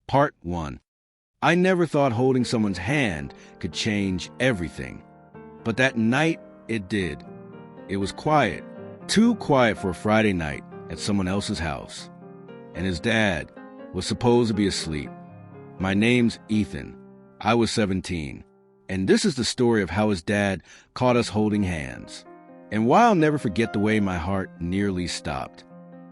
Part 1. I never thought holding someone's hand could change everything. But that night, it did. It was quiet. Too quiet for a Friday night at someone else's house. And his dad was supposed to be asleep. My name's Ethan. I was 17. And this is the story of how his dad caught us holding hands. And why I'll never forget the way my heart nearly stopped.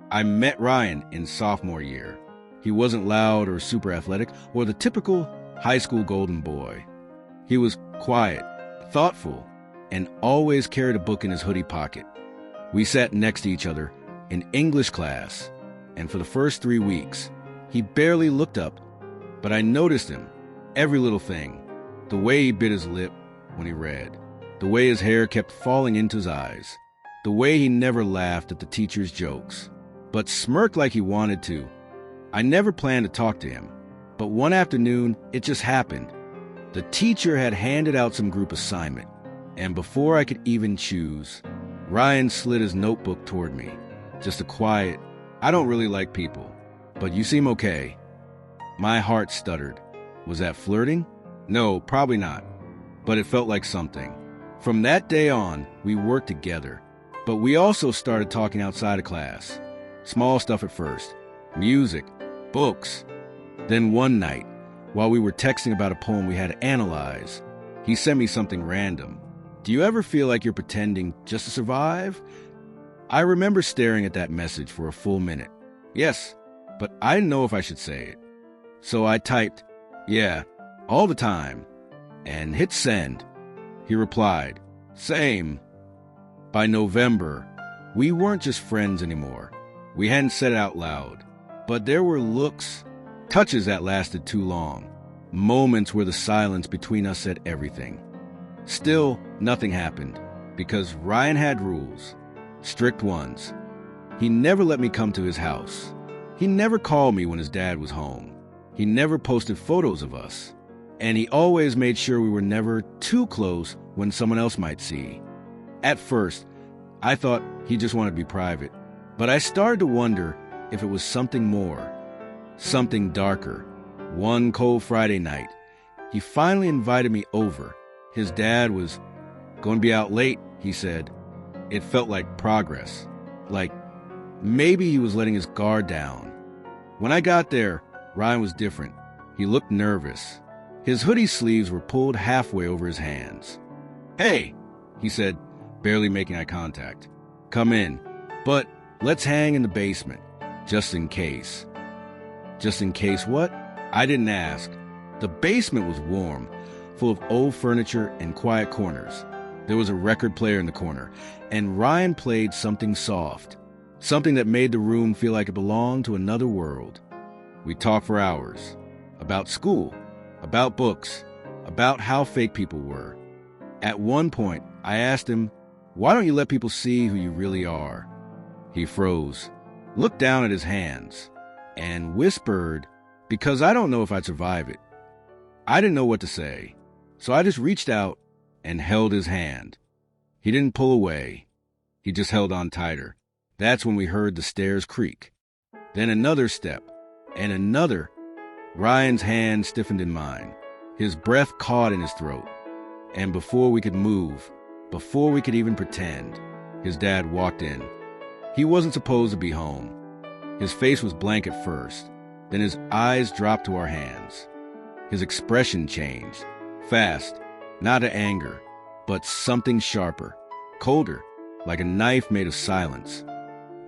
I met Ryan in sophomore year. He wasn't loud or super athletic or the typical high school golden boy. He was quiet, thoughtful, and always carried a book in his hoodie pocket. We sat next to each other in English class, and for the first 3 weeks, he barely looked up, but I noticed him, every little thing, the way he bit his lip when he read, the way his hair kept falling into his eyes, the way he never laughed at the teacher's jokes, but smirked like he wanted to. I never planned to talk to him, but one afternoon, it just happened. The teacher had handed out some group assignment, and before I could even choose, Ryan slid his notebook toward me. Just a quiet, "I don't really like people, but you seem okay." My heart stuttered. Was that flirting? No, probably not, but it felt like something. From that day on, we worked together, but we also started talking outside of class. Small stuff at first, music, books. Then one night, while we were texting about a poem we had to analyze, he sent me something random. Do you ever feel like you're pretending just to survive? I remember staring at that message for a full minute. Yes, but I didn't know if I should say it. So I typed, "Yeah, all the time," and hit send. He replied, "Same." By November, we weren't just friends anymore. We hadn't said it out loud, but there were looks, touches that lasted too long, moments where the silence between us said everything. Still, nothing happened, because Ryan had rules, strict ones. He never let me come to his house. He never called me when his dad was home. He never posted photos of us. And he always made sure we were never too close when someone else might see. At first, I thought he just wanted to be private, but I started to wonder if it was something more, something darker. One cold Friday night, he finally invited me over. His dad was going to be out late, he said. It felt like progress, like maybe he was letting his guard down. When I got there, Ryan was different. He looked nervous. His hoodie sleeves were pulled halfway over his hands. "Hey," he said, barely making eye contact. "Come in, but let's hang in the basement, just in case." Just in case what? I didn't ask. The basement was warm, full of old furniture and quiet corners. There was a record player in the corner, and Ryan played something soft, something that made the room feel like it belonged to another world. We talked for hours, about school, about books, about how fake people were. At one point, I asked him, "Why don't you let people see who you really are?" He froze, looked down at his hands, and whispered, "Because I don't know if I'd survive it." I didn't know what to say, so I just reached out and held his hand. He didn't pull away. He just held on tighter. That's when we heard the stairs creak. Then another step, and another. Ryan's hand stiffened in mine. His breath caught in his throat. And before we could move, before we could even pretend, his dad walked in. He wasn't supposed to be home. His face was blank at first. Then his eyes dropped to our hands. His expression changed. Fast, not to anger, but something sharper, colder, like a knife made of silence.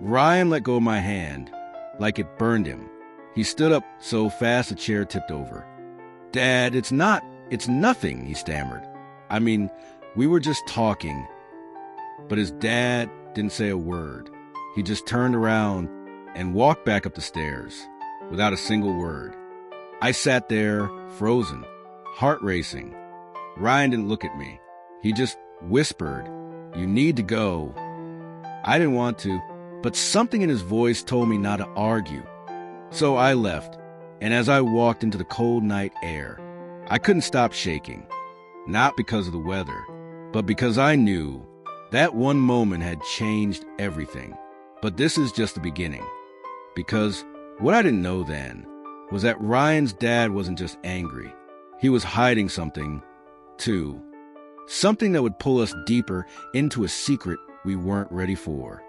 Ryan let go of my hand, like it burned him. He stood up so fast the chair tipped over. "Dad, it's nothing," he stammered. I mean, we were just talking. But his dad didn't say a word. He just turned around and walked back up the stairs, without a single word. I sat there, frozen, heart racing. Ryan didn't look at me. He just whispered, "You need to go." I didn't want to, but something in his voice told me not to argue. So I left, and as I walked into the cold night air, I couldn't stop shaking. Not because of the weather, but because I knew that one moment had changed everything. But this is just the beginning. Because what I didn't know then was that Ryan's dad wasn't just angry. He was hiding something, too. Something that would pull us deeper into a secret we weren't ready for.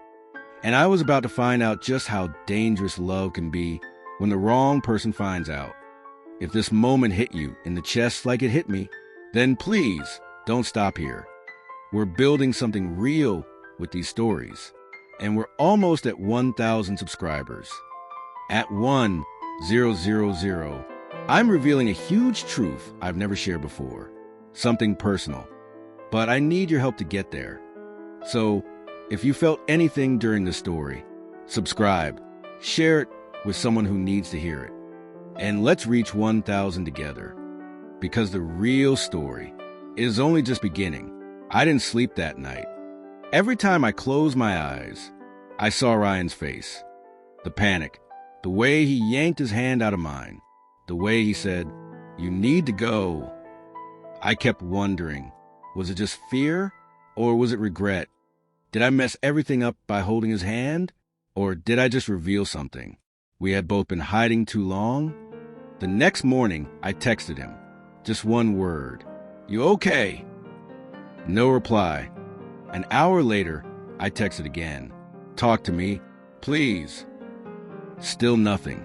And I was about to find out just how dangerous love can be when the wrong person finds out. If this moment hit you in the chest like it hit me, then please don't stop here. We're building something real with these stories, and we're almost at 1,000 subscribers. At 1,000, I'm revealing a huge truth I've never shared before, something personal. But I need your help to get there. So, if you felt anything during the story, subscribe, share it with someone who needs to hear it. And let's reach 1,000 together. Because the real story is only just beginning. I didn't sleep that night. Every time I closed my eyes, I saw Ryan's face. The panic, the way he yanked his hand out of mine, the way he said, "You need to go." I kept wondering, was it just fear, or was it regret? Did I mess everything up by holding his hand, or did I just reveal something we had both been hiding too long? The next morning, I texted him. Just one word. "You okay?" No reply. An hour later, I texted again. "Talk to me, please." Still nothing.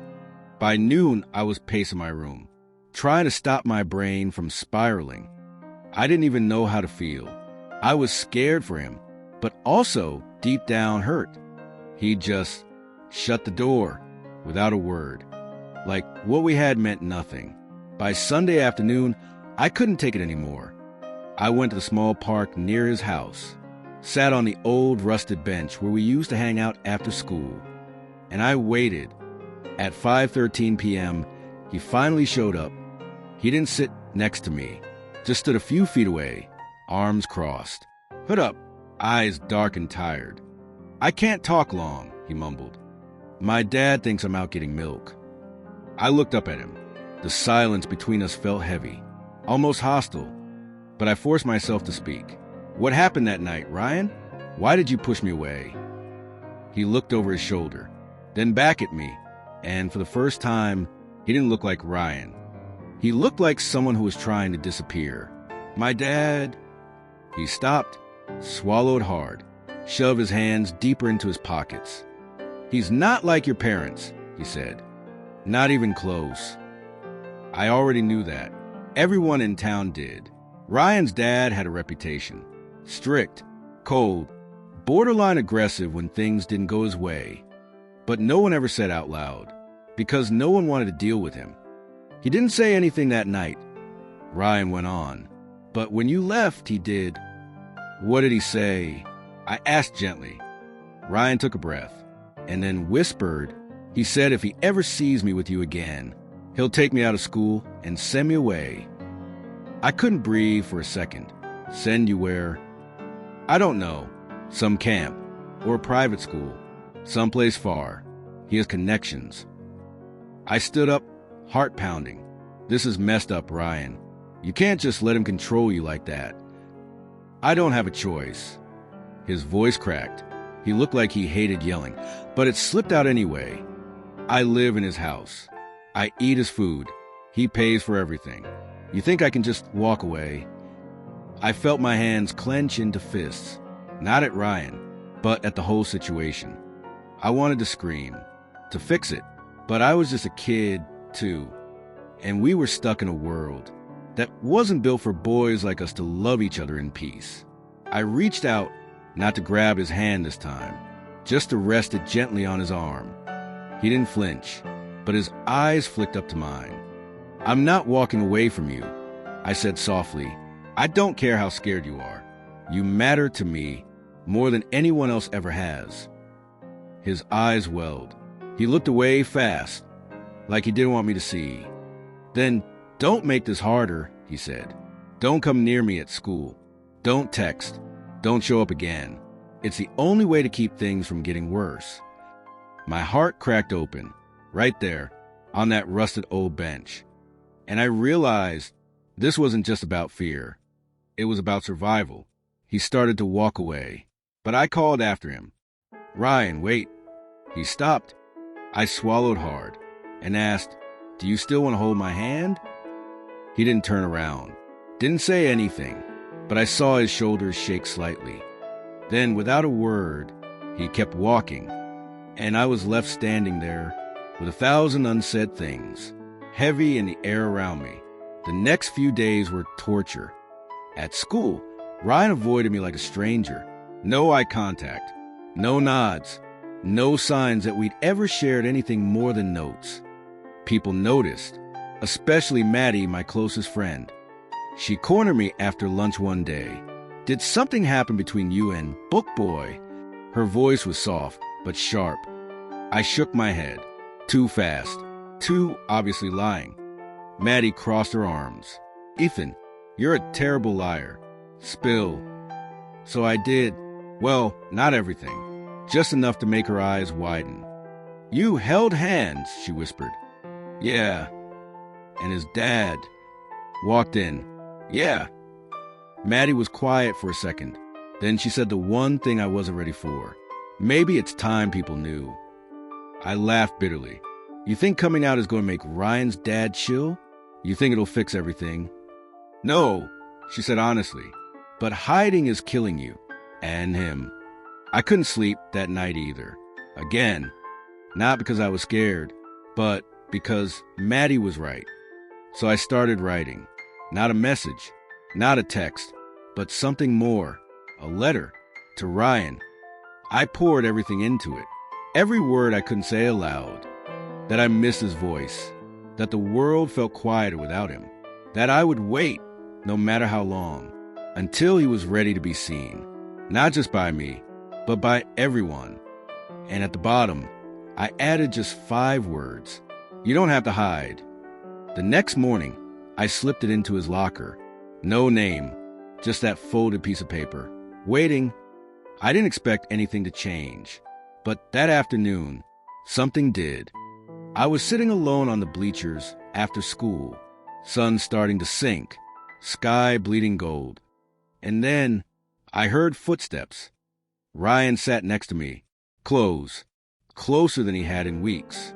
By noon, I was pacing my room, trying to stop my brain from spiraling. I didn't even know how to feel. I was scared for him, but also deep down hurt. He just shut the door without a word. Like what we had meant nothing. By Sunday afternoon, I couldn't take it anymore. I went to the small park near his house, sat on the old rusted bench where we used to hang out after school, and I waited. At 5:13 p.m., he finally showed up. He didn't sit next to me, just stood a few feet away, arms crossed, hood up, eyes dark and tired. "I can't talk long," he mumbled. "My dad thinks I'm out getting milk." I looked up at him. The silence between us felt heavy, almost hostile, but I forced myself to speak. "What happened that night, Ryan? Why did you push me away?" He looked over his shoulder, then back at me, and for the first time, he didn't look like Ryan. He looked like someone who was trying to disappear. "My dad..." He stopped, swallowed hard, shoved his hands deeper into his pockets. "He's not like your parents," he said. "Not even close." I already knew that. Everyone in town did. Ryan's dad had a reputation. Strict, cold, borderline aggressive when things didn't go his way. But no one ever said out loud, because no one wanted to deal with him. He didn't say anything that night. Ryan went on. "But when you left, he did." "What did he say?" I asked gently. Ryan took a breath, and then whispered, "He said if he ever sees me with you again, he'll take me out of school and send me away." I couldn't breathe for a second. "Send you where?" "I don't know. Some camp, or a private school, someplace far. He has connections." I stood up, heart pounding. "This is messed up, Ryan. You can't just let him control you like that." "I don't have a choice." His voice cracked. He looked like he hated yelling, but it slipped out anyway. "I live in his house. I eat his food. He pays for everything. You think I can just walk away?" I felt my hands clench into fists, not at Ryan, but at the whole situation. I wanted to scream, to fix it, but I was just a kid, too. And we were stuck in a world that wasn't built for boys like us to love each other in peace. I reached out, not to grab his hand this time, just to rest it gently on his arm. He didn't flinch, but his eyes flicked up to mine. "I'm not walking away from you," I said softly. "I don't care how scared you are. You matter to me more than anyone else ever has." His eyes welled. He looked away fast, like he didn't want me to see. "Then don't make this harder," he said. "Don't come near me at school. Don't text. Don't show up again. It's the only way to keep things from getting worse." My heart cracked open, right there, on that rusted old bench. And I realized this wasn't just about fear. It was about survival. He started to walk away, but I called after him. "Ryan, wait." He stopped. I swallowed hard and asked, Do you still want to hold my hand? He didn't turn around, didn't say anything, but I saw his shoulders shake slightly. Then, without a word, he kept walking, and I was left standing there with 1,000 unsaid things, heavy in the air around me. The next few days were torture. At school, Ryan avoided me like a stranger. No eye contact, no nods, no signs that we'd ever shared anything more than notes. People noticed, especially Maddie, my closest friend. She cornered me after lunch one day. "Did something happen between you and Book Boy?" Her voice was soft, but sharp. I shook my head. Too fast. Too obviously lying. Maddie crossed her arms. "Ethan, you're a terrible liar. Spill." So I did. Well, not everything. Just enough to make her eyes widen. "You held hands," she whispered. "Yeah." "And his dad walked in." "Yeah." Maddie was quiet for a second. Then she said the one thing I wasn't ready for. "Maybe it's time people knew." I laughed bitterly. "You think coming out is going to make Ryan's dad chill? You think it'll fix everything?" "No," she said honestly. "But hiding is killing you. And him." I couldn't sleep that night either. Again. Not because I was scared, but because Maddie was right. So I started writing. Not a message, not a text, but something more. A letter to Ryan. I poured everything into it. Every word I couldn't say aloud. That I missed his voice. That the world felt quieter without him. That I would wait, no matter how long, until he was ready to be seen. Not just by me, but by everyone. And at the bottom, I added just 5 words. "You don't have to hide." The next morning, I slipped it into his locker. No name, just that folded piece of paper. Waiting. I didn't expect anything to change. But that afternoon, something did. I was sitting alone on the bleachers after school. Sun starting to sink. Sky bleeding gold. And then I heard footsteps. Ryan sat next to me. Close. Closer than he had in weeks.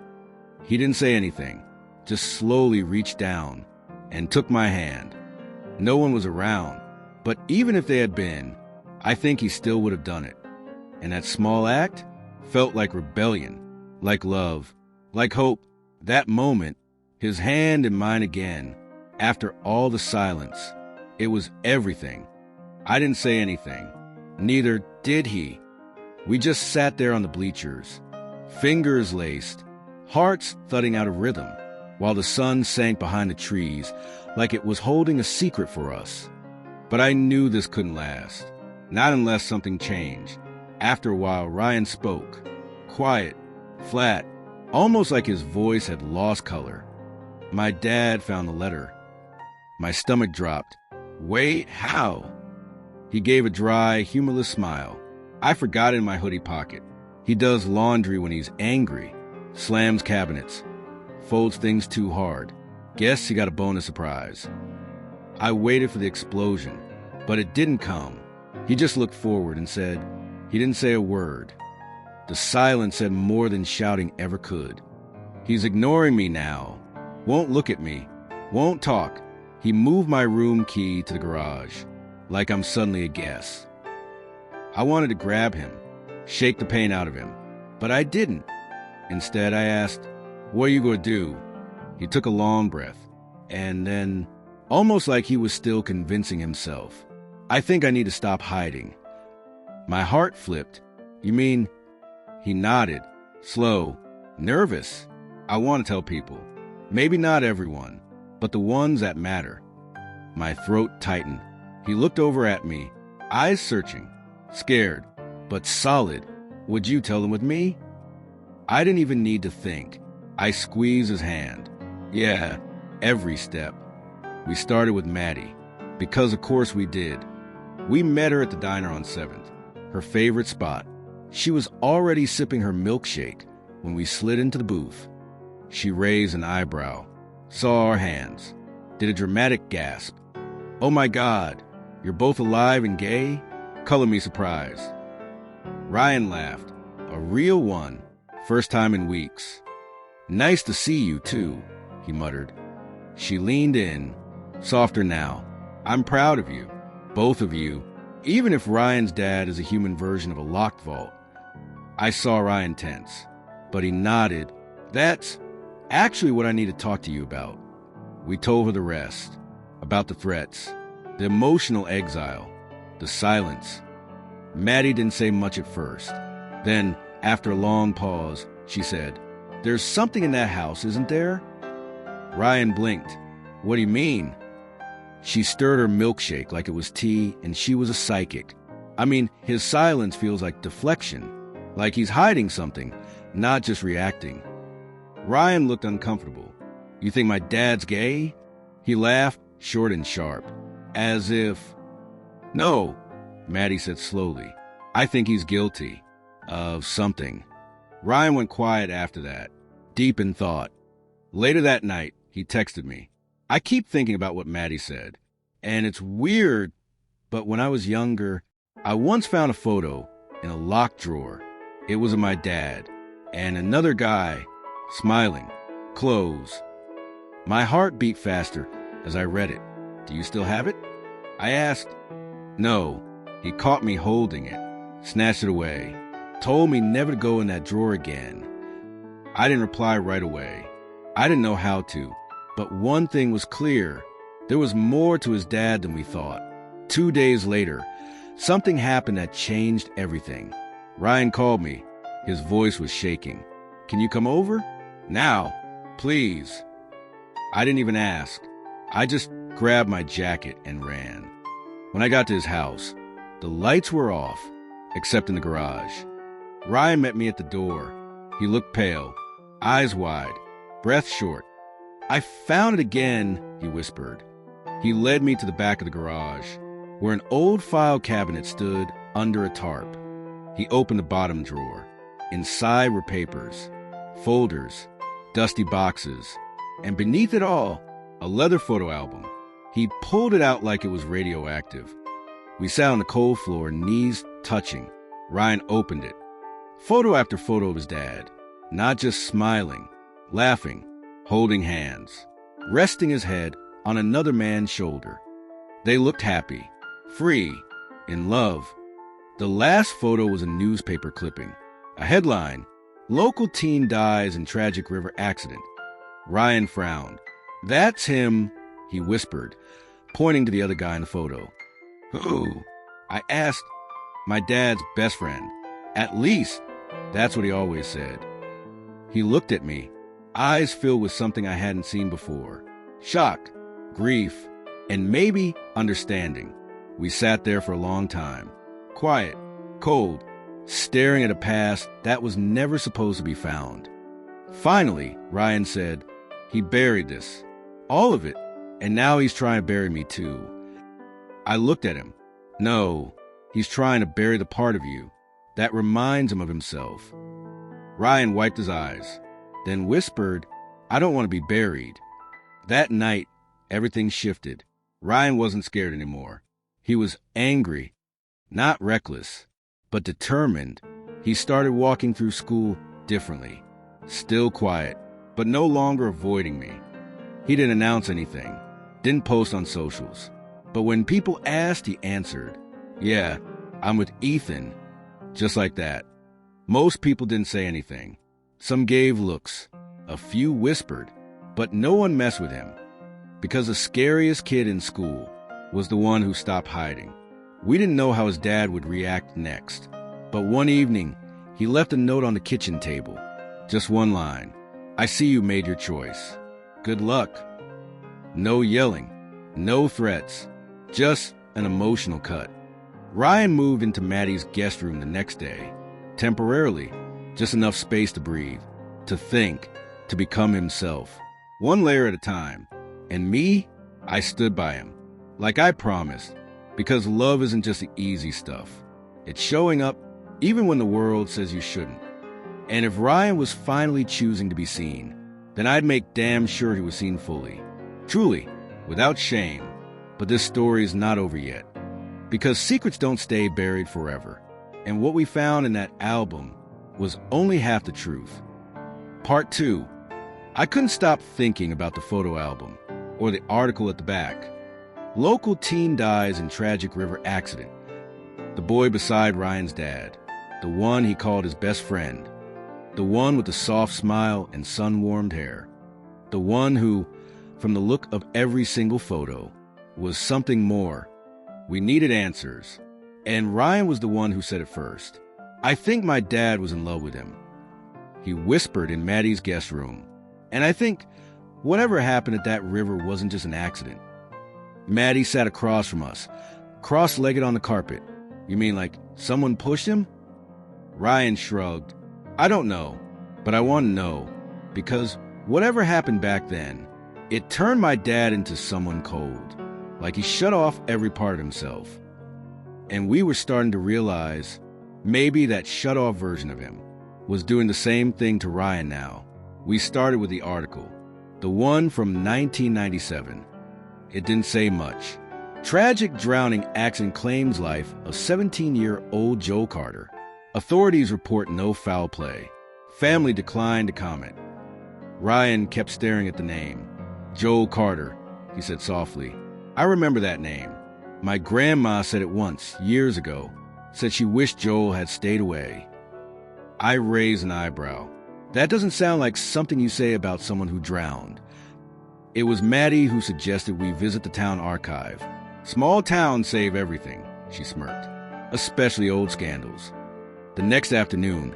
He didn't say anything. Just slowly reached down and took my hand. No one was around. But even if they had been, I think he still would have done it. And that small act felt like rebellion, like love, like hope. That moment, his hand in mine again, after all the silence, it was everything. I didn't say anything. Neither did he. We just sat there on the bleachers, fingers laced, hearts thudding out of rhythm, while the sun sank behind the trees like it was holding a secret for us. But I knew this couldn't last, not unless something changed. After a while, Ryan spoke, quiet, flat, almost like his voice had lost color. "My dad found the letter." My stomach dropped. "Wait, how?" He gave a dry, humorless smile. "I forgot it in my hoodie pocket. He does laundry when he's angry, slams cabinets, folds things too hard. Guess he got a bonus surprise." I waited for the explosion, but it didn't come. He just looked forward and said, he didn't say a word. The silence said more than shouting ever could. He's ignoring me now. Won't look at me. Won't talk. He moved my room key to the garage, like I'm suddenly a guest. I wanted to grab him, shake the pain out of him, but I didn't. Instead, I asked, "What are you going to do?" He took a long breath, and then, almost like he was still convincing himself, "I think I need to stop hiding." My heart flipped. "You mean?" He nodded, slow, nervous. "I want to tell people. Maybe not everyone, but the ones that matter." My throat tightened. He looked over at me, eyes searching, scared, but solid. "Would you tell them with me?" I didn't even need to think. I squeezed his hand. Yeah, every step. We started with Maddie, because of course we did. We met her at the diner on 7th, her favorite spot. She was already sipping her milkshake when we slid into the booth. She raised an eyebrow, saw our hands, did a dramatic gasp. "Oh my God, you're both alive and gay?" Color me surprised. Ryan laughed, a real one, first time in weeks. "Nice to see you, too." he muttered. She leaned in, softer now. I'm proud of you, both of you, even if Ryan's dad is a human version of a locked vault. I saw Ryan tense, but he nodded. That's actually what I need to talk to you about. We told her the rest, about the threats, the emotional exile, the silence. Maddie didn't say much at first. Then, after a long pause, she said, "There's something in that house, isn't there?" Ryan blinked. "What do you mean?" She stirred her milkshake like it was tea, and she was a psychic. I mean, his silence feels like deflection, like he's hiding something, not just reacting. Ryan looked uncomfortable. "You think my dad's gay?" He laughed, short and sharp, as if... "No," Maddie said slowly. "I think he's guilty of something." Ryan went quiet after that, deep in thought. Later that night, he texted me. "I keep thinking about what Maddie said, and it's weird, but when I was younger, I once found a photo in a locked drawer. It was of my dad and another guy, smiling, clothes." My heart beat faster as I read it. "Do you still have it?" I asked. "No." He caught me holding it, snatched it away, told me never to go in that drawer again. I didn't reply right away. I didn't know how to. But one thing was clear. There was more to his dad than we thought. 2 days later, something happened that changed everything. Ryan called me. His voice was shaking. "Can you come over? Now, please." I didn't even ask. I just grabbed my jacket and ran. When I got to his house, the lights were off, except in the garage. Ryan met me at the door. He looked pale, eyes wide, breath short. "I found it again," he whispered. He led me to the back of the garage, where an old file cabinet stood under a tarp. He opened the bottom drawer. Inside were papers, folders, dusty boxes, and beneath it all, a leather photo album. He pulled it out like it was radioactive. We sat on the cold floor, knees touching. Ryan opened it. Photo after photo of his dad, not just smiling, laughing, holding hands, resting his head on another man's shoulder. They looked happy, free, in love. The last photo was a newspaper clipping. A headline, "Local teen dies in tragic river accident." Ryan frowned. "That's him," he whispered, pointing to the other guy in the photo. "Who?" I asked. "My dad's best friend. At least, that's what he always said." He looked at me, eyes filled with something I hadn't seen before. Shock, grief, and maybe understanding. We sat there for a long time, quiet, cold, staring at a past that was never supposed to be found. Finally, Ryan said, "He buried this, all of it, and now he's trying to bury me too." I looked at him. "No, he's trying to bury the part of you that reminds him of himself." Ryan wiped his eyes, then whispered, "I don't want to be buried." That night, everything shifted. Ryan wasn't scared anymore. He was angry, not reckless, but determined. He started walking through school differently, still quiet, but no longer avoiding me. He didn't announce anything, didn't post on socials. But when people asked, he answered, "Yeah, I'm with Ethan." Just like that. Most people didn't say anything. Some gave looks. A few whispered. But no one messed with him. Because the scariest kid in school was the one who stopped hiding. We didn't know how his dad would react next. But one evening, he left a note on the kitchen table. Just one line. "I see you made your choice. Good luck." No yelling. No threats. Just an emotional cut. Ryan moved into Maddie's guest room the next day. Temporarily. Just enough space to breathe. To think. To become himself. One layer at a time. And me, I stood by him. Like I promised. Because love isn't just the easy stuff. It's showing up even when the world says you shouldn't. And if Ryan was finally choosing to be seen, then I'd make damn sure he was seen fully. Truly, without shame. But this story is not over yet. Because secrets don't stay buried forever. And what we found in that album was only half the truth. Part 2. I couldn't stop thinking about the photo album or the article at the back. Local teen dies in tragic river accident. The boy beside Ryan's dad. The one he called his best friend. The one with the soft smile and sun-warmed hair. The one who, from the look of every single photo, was something more. We needed answers. And Ryan was the one who said it first. I think my dad was in love with him. He whispered in Maddie's guest room. And I think whatever happened at that river wasn't just an accident. Maddie sat across from us, cross-legged on the carpet. You mean like someone pushed him? Ryan shrugged. I don't know, but I want to know. Because whatever happened back then, it turned my dad into someone cold. Like he shut off every part of himself. And we were starting to realize maybe that shut-off version of him was doing the same thing to Ryan now. We started with the article, the one from 1997. It didn't say much. Tragic drowning accident claims life of 17-year-old Joe Carter. Authorities report no foul play. Family declined to comment. Ryan kept staring at the name. Joe Carter, he said softly. I remember that name. My grandma said it once, years ago. Said she wished Joel had stayed away. I raised an eyebrow. That doesn't sound like something you say about someone who drowned. It was Maddie who suggested we visit the town archive. Small towns save everything, she smirked, especially old scandals. The next afternoon,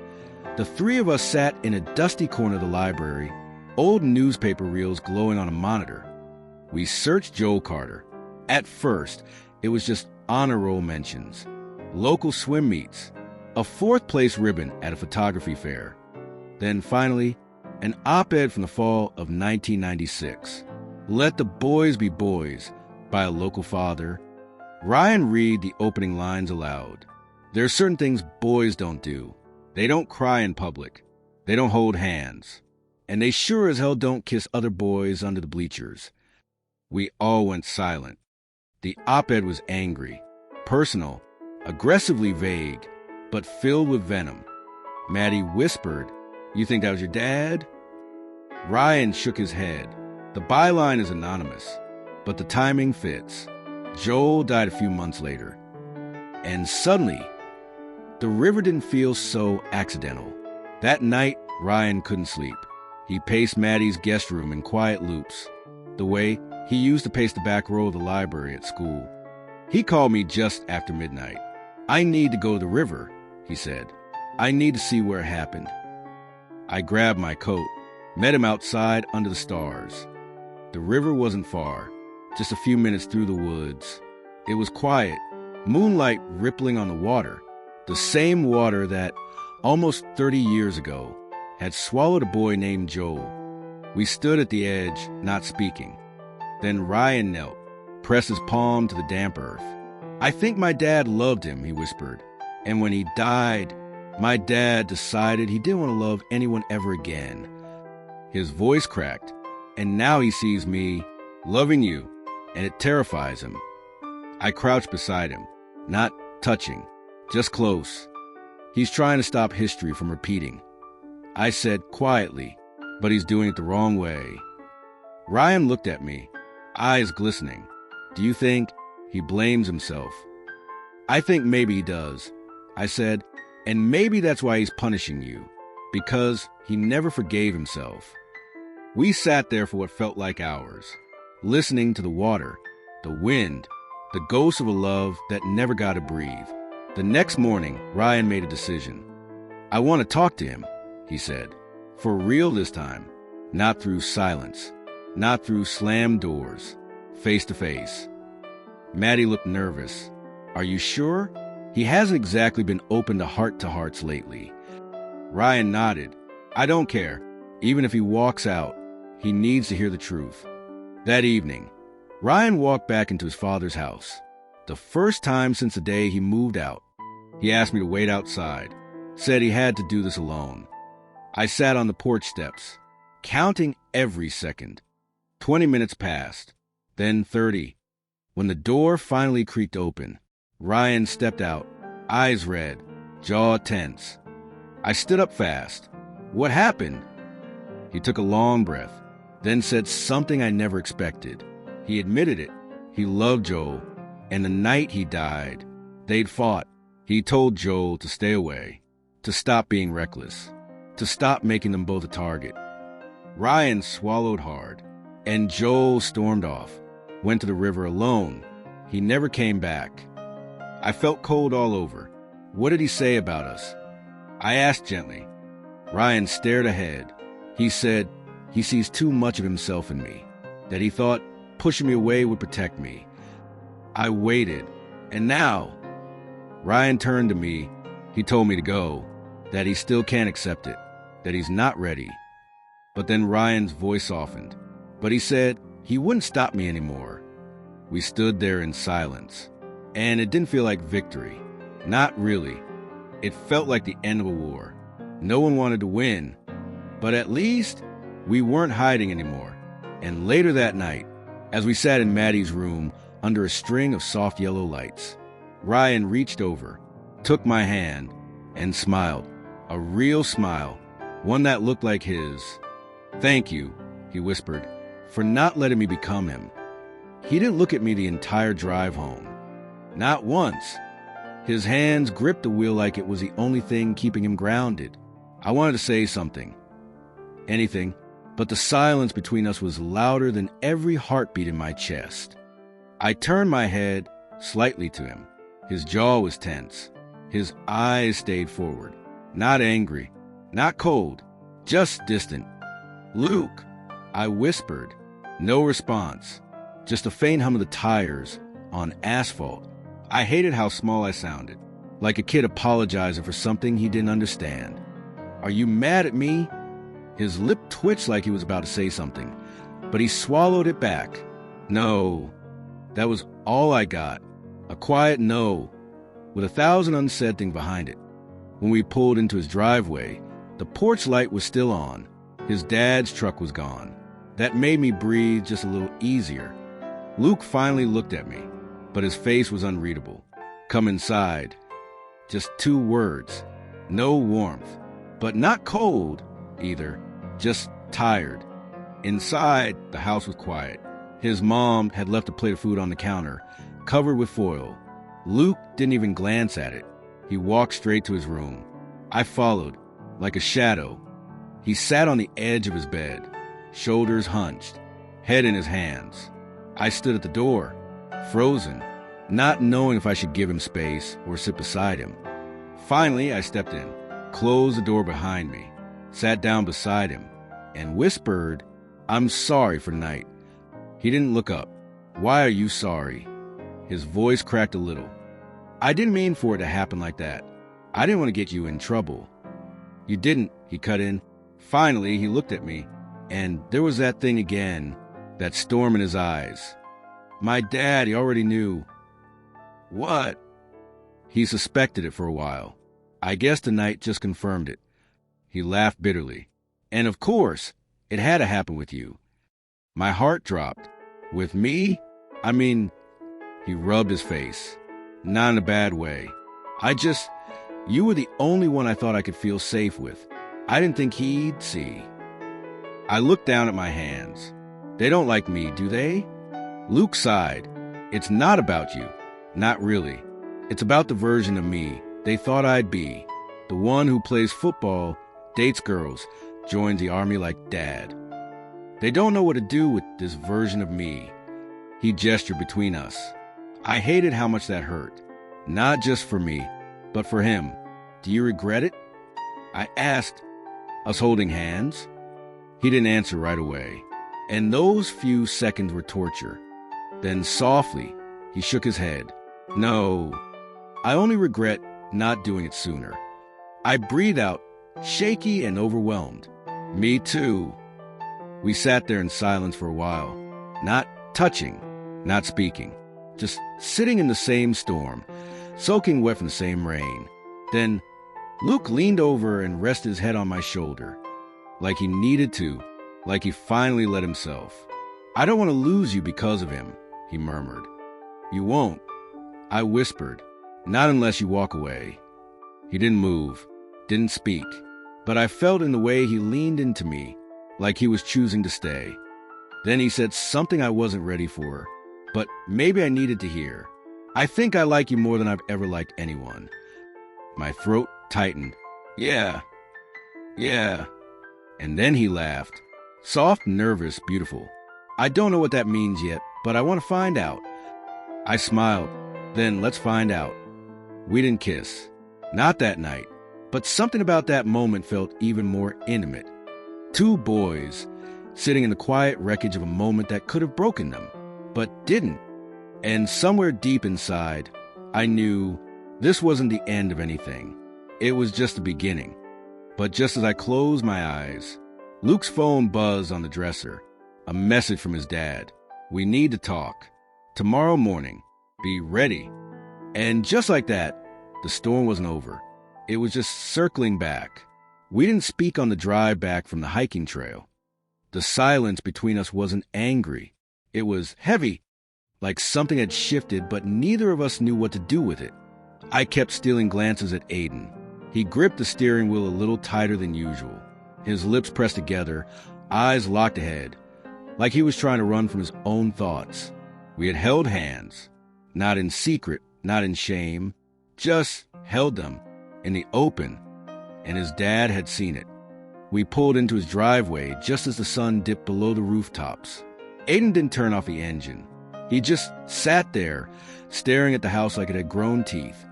the three of us sat in a dusty corner of the library, old newspaper reels glowing on a monitor. We searched Joe Carter. At first, it was just honor roll mentions, local swim meets, a fourth-place ribbon at a photography fair. Then finally, an op-ed from the fall of 1996. Let the boys be boys, by a local father. Ryan read the opening lines aloud. There are certain things boys don't do. They don't cry in public. They don't hold hands. And they sure as hell don't kiss other boys under the bleachers. We all went silent. The op-ed was angry, personal, aggressively vague, but filled with venom. Maddie whispered, "You think that was your dad?" Ryan shook his head. The byline is anonymous, but the timing fits. Joel died a few months later. And suddenly, the river didn't feel so accidental. That night, Ryan couldn't sleep. He paced Maddie's guest room in quiet loops, the way he used to pace the back row of the library at school. He called me just after midnight. "I need to go to the river," he said. "I need to see where it happened." I grabbed my coat, met him outside under the stars. The river wasn't far, just a few minutes through the woods. It was quiet, moonlight rippling on the water, the same water that, almost 30 years ago, had swallowed a boy named Joel. We stood at the edge, not speaking. Then Ryan knelt, pressed his palm to the damp earth. "I think my dad loved him," he whispered. "And when he died, my dad decided he didn't want to love anyone ever again." His voice cracked, and now he sees me loving you, and it terrifies him. I crouched beside him, not touching, just close. He's trying to stop history from repeating. I said quietly, "But he's doing it the wrong way." Ryan looked at me, eyes glistening. "Do you think he blames himself?" "I think maybe he does," I said, "and maybe that's why he's punishing you, because he never forgave himself." We sat there for what felt like hours, listening to the water, the wind, the ghost of a love that never got to breathe. The next morning, Ryan made a decision. "I want to talk to him," he said. "For real this time. Not through silence. Not through slammed doors. Face to face." Maddie looked nervous. "Are you sure? He hasn't exactly been open to heart-to-hearts lately." Ryan nodded. "I don't care. Even if he walks out, he needs to hear the truth." That evening, Ryan walked back into his father's house. The first time since the day he moved out. He asked me to wait outside. Said he had to do this alone. I sat on the porch steps, counting every second. 20 minutes passed, then 30. When the door finally creaked open, Ryan stepped out, eyes red, jaw tense. I stood up fast. "What happened?" He took a long breath, then said something I never expected. He admitted it. He loved Joel, and the night he died, they'd fought. He told Joel to stay away, to stop being reckless, to stop making them both a target. Ryan swallowed hard, and Joel stormed off, went to the river alone. He never came back. I felt cold all over. What did he say about us? I asked gently. Ryan stared ahead. He said he sees too much of himself in me, that he thought pushing me away would protect me. I waited, and now, Ryan turned to me. He told me to go, that he still can't accept it, that he's not ready. But then Ryan's voice softened, but he said he wouldn't stop me anymore. We stood there in silence, and it didn't feel like victory. Not really. It felt like the end of a war. No one wanted to win, but at least we weren't hiding anymore. And later that night, as we sat in Maddie's room under a string of soft yellow lights, Ryan reached over, took my hand, and smiled. A real smile, one that looked like his. "Thank you," he whispered, "for not letting me become him." He didn't look at me the entire drive home. Not once. His hands gripped the wheel like it was the only thing keeping him grounded. I wanted to say something. Anything. But the silence between us was louder than every heartbeat in my chest. I turned my head slightly to him. His jaw was tense. His eyes stayed forward. Not angry, not cold, just distant. "Luke," I whispered. No response. Just a faint hum of the tires on asphalt. I hated how small I sounded, like a kid apologizing for something he didn't understand. "Are you mad at me?" His lip twitched like he was about to say something, but he swallowed it back. "No." That was all I got. A quiet no, with 1,000 unsaid things behind it. When we pulled into his driveway, the porch light was still on. His dad's truck was gone. That made me breathe just a little easier. Luke finally looked at me, but his face was unreadable. "Come inside." Just 2 words. No warmth, but not cold either. Just tired. Inside, the house was quiet. His mom had left a plate of food on the counter, covered with foil. Luke didn't even glance at it. He walked straight to his room. I followed, like a shadow. He sat on the edge of his bed, shoulders hunched, head in his hands. I stood at the door, frozen, not knowing if I should give him space or sit beside him. Finally, I stepped in, closed the door behind me, sat down beside him, and whispered, "I'm sorry for tonight." He didn't look up. "Why are you sorry?" His voice cracked a little. "I didn't mean for it to happen like that. I didn't want to get you in trouble." "You didn't," he cut in. Finally, he looked at me, and there was that thing again, that storm in his eyes. "My dad, he already knew." "What?" "He suspected it for a while. I guess the night just confirmed it." He laughed bitterly. "And of course, it had to happen with you." My heart dropped. "With me? I mean," he rubbed his face. "Not in a bad way. You were the only one I thought I could feel safe with. I didn't think he'd see." I looked down at my hands. "They don't like me, do they?" Luke sighed. "It's not about you. Not really. It's about the version of me they thought I'd be. The one who plays football, dates girls, joins the army like Dad. They don't know what to do with this version of me." He gestured between us. I hated how much that hurt. Not just for me, but for him. "Do you regret it?" I asked. "Us holding hands?" He didn't answer right away, and those few seconds were torture. Then softly, he shook his head. "No, I only regret not doing it sooner." I breathed out, shaky and overwhelmed. "Me too." We sat there in silence for a while, not touching, not speaking, just sitting in the same storm, soaking wet from the same rain. Then Luke leaned over and rested his head on my shoulder, like he needed to, like he finally let himself. "I don't want to lose you because of him," he murmured. "You won't," I whispered. "Not unless you walk away." He didn't move, didn't speak, but I felt in the way he leaned into me, like he was choosing to stay. Then he said something I wasn't ready for, but maybe I needed to hear. I think I like you more than I've ever liked anyone. My throat tightened. Yeah. And then he laughed. Soft, nervous, beautiful. I don't know what that means yet, but I want to find out. I smiled. Then let's find out. We didn't kiss. Not that night. But something about that moment felt even more intimate. Two boys sitting in the quiet wreckage of a moment that could have broken them, but didn't. And somewhere deep inside, I knew this wasn't the end of anything. It was just the beginning. But just as I closed my eyes, Luke's phone buzzed on the dresser. A message from his dad. We need to talk. Tomorrow morning. Be ready. And just like that, the storm wasn't over. It was just circling back. We didn't speak on the drive back from the hiking trail. The silence between us wasn't angry. It was heavy, like something had shifted, but neither of us knew what to do with it. I kept stealing glances at Aiden. He gripped the steering wheel a little tighter than usual. His lips pressed together, eyes locked ahead, like he was trying to run from his own thoughts. We had held hands, not in secret, not in shame, just held them in the open, and his dad had seen it. We pulled into his driveway just as the sun dipped below the rooftops. Aiden didn't turn off the engine. He just sat there, staring at the house like it had grown teeth,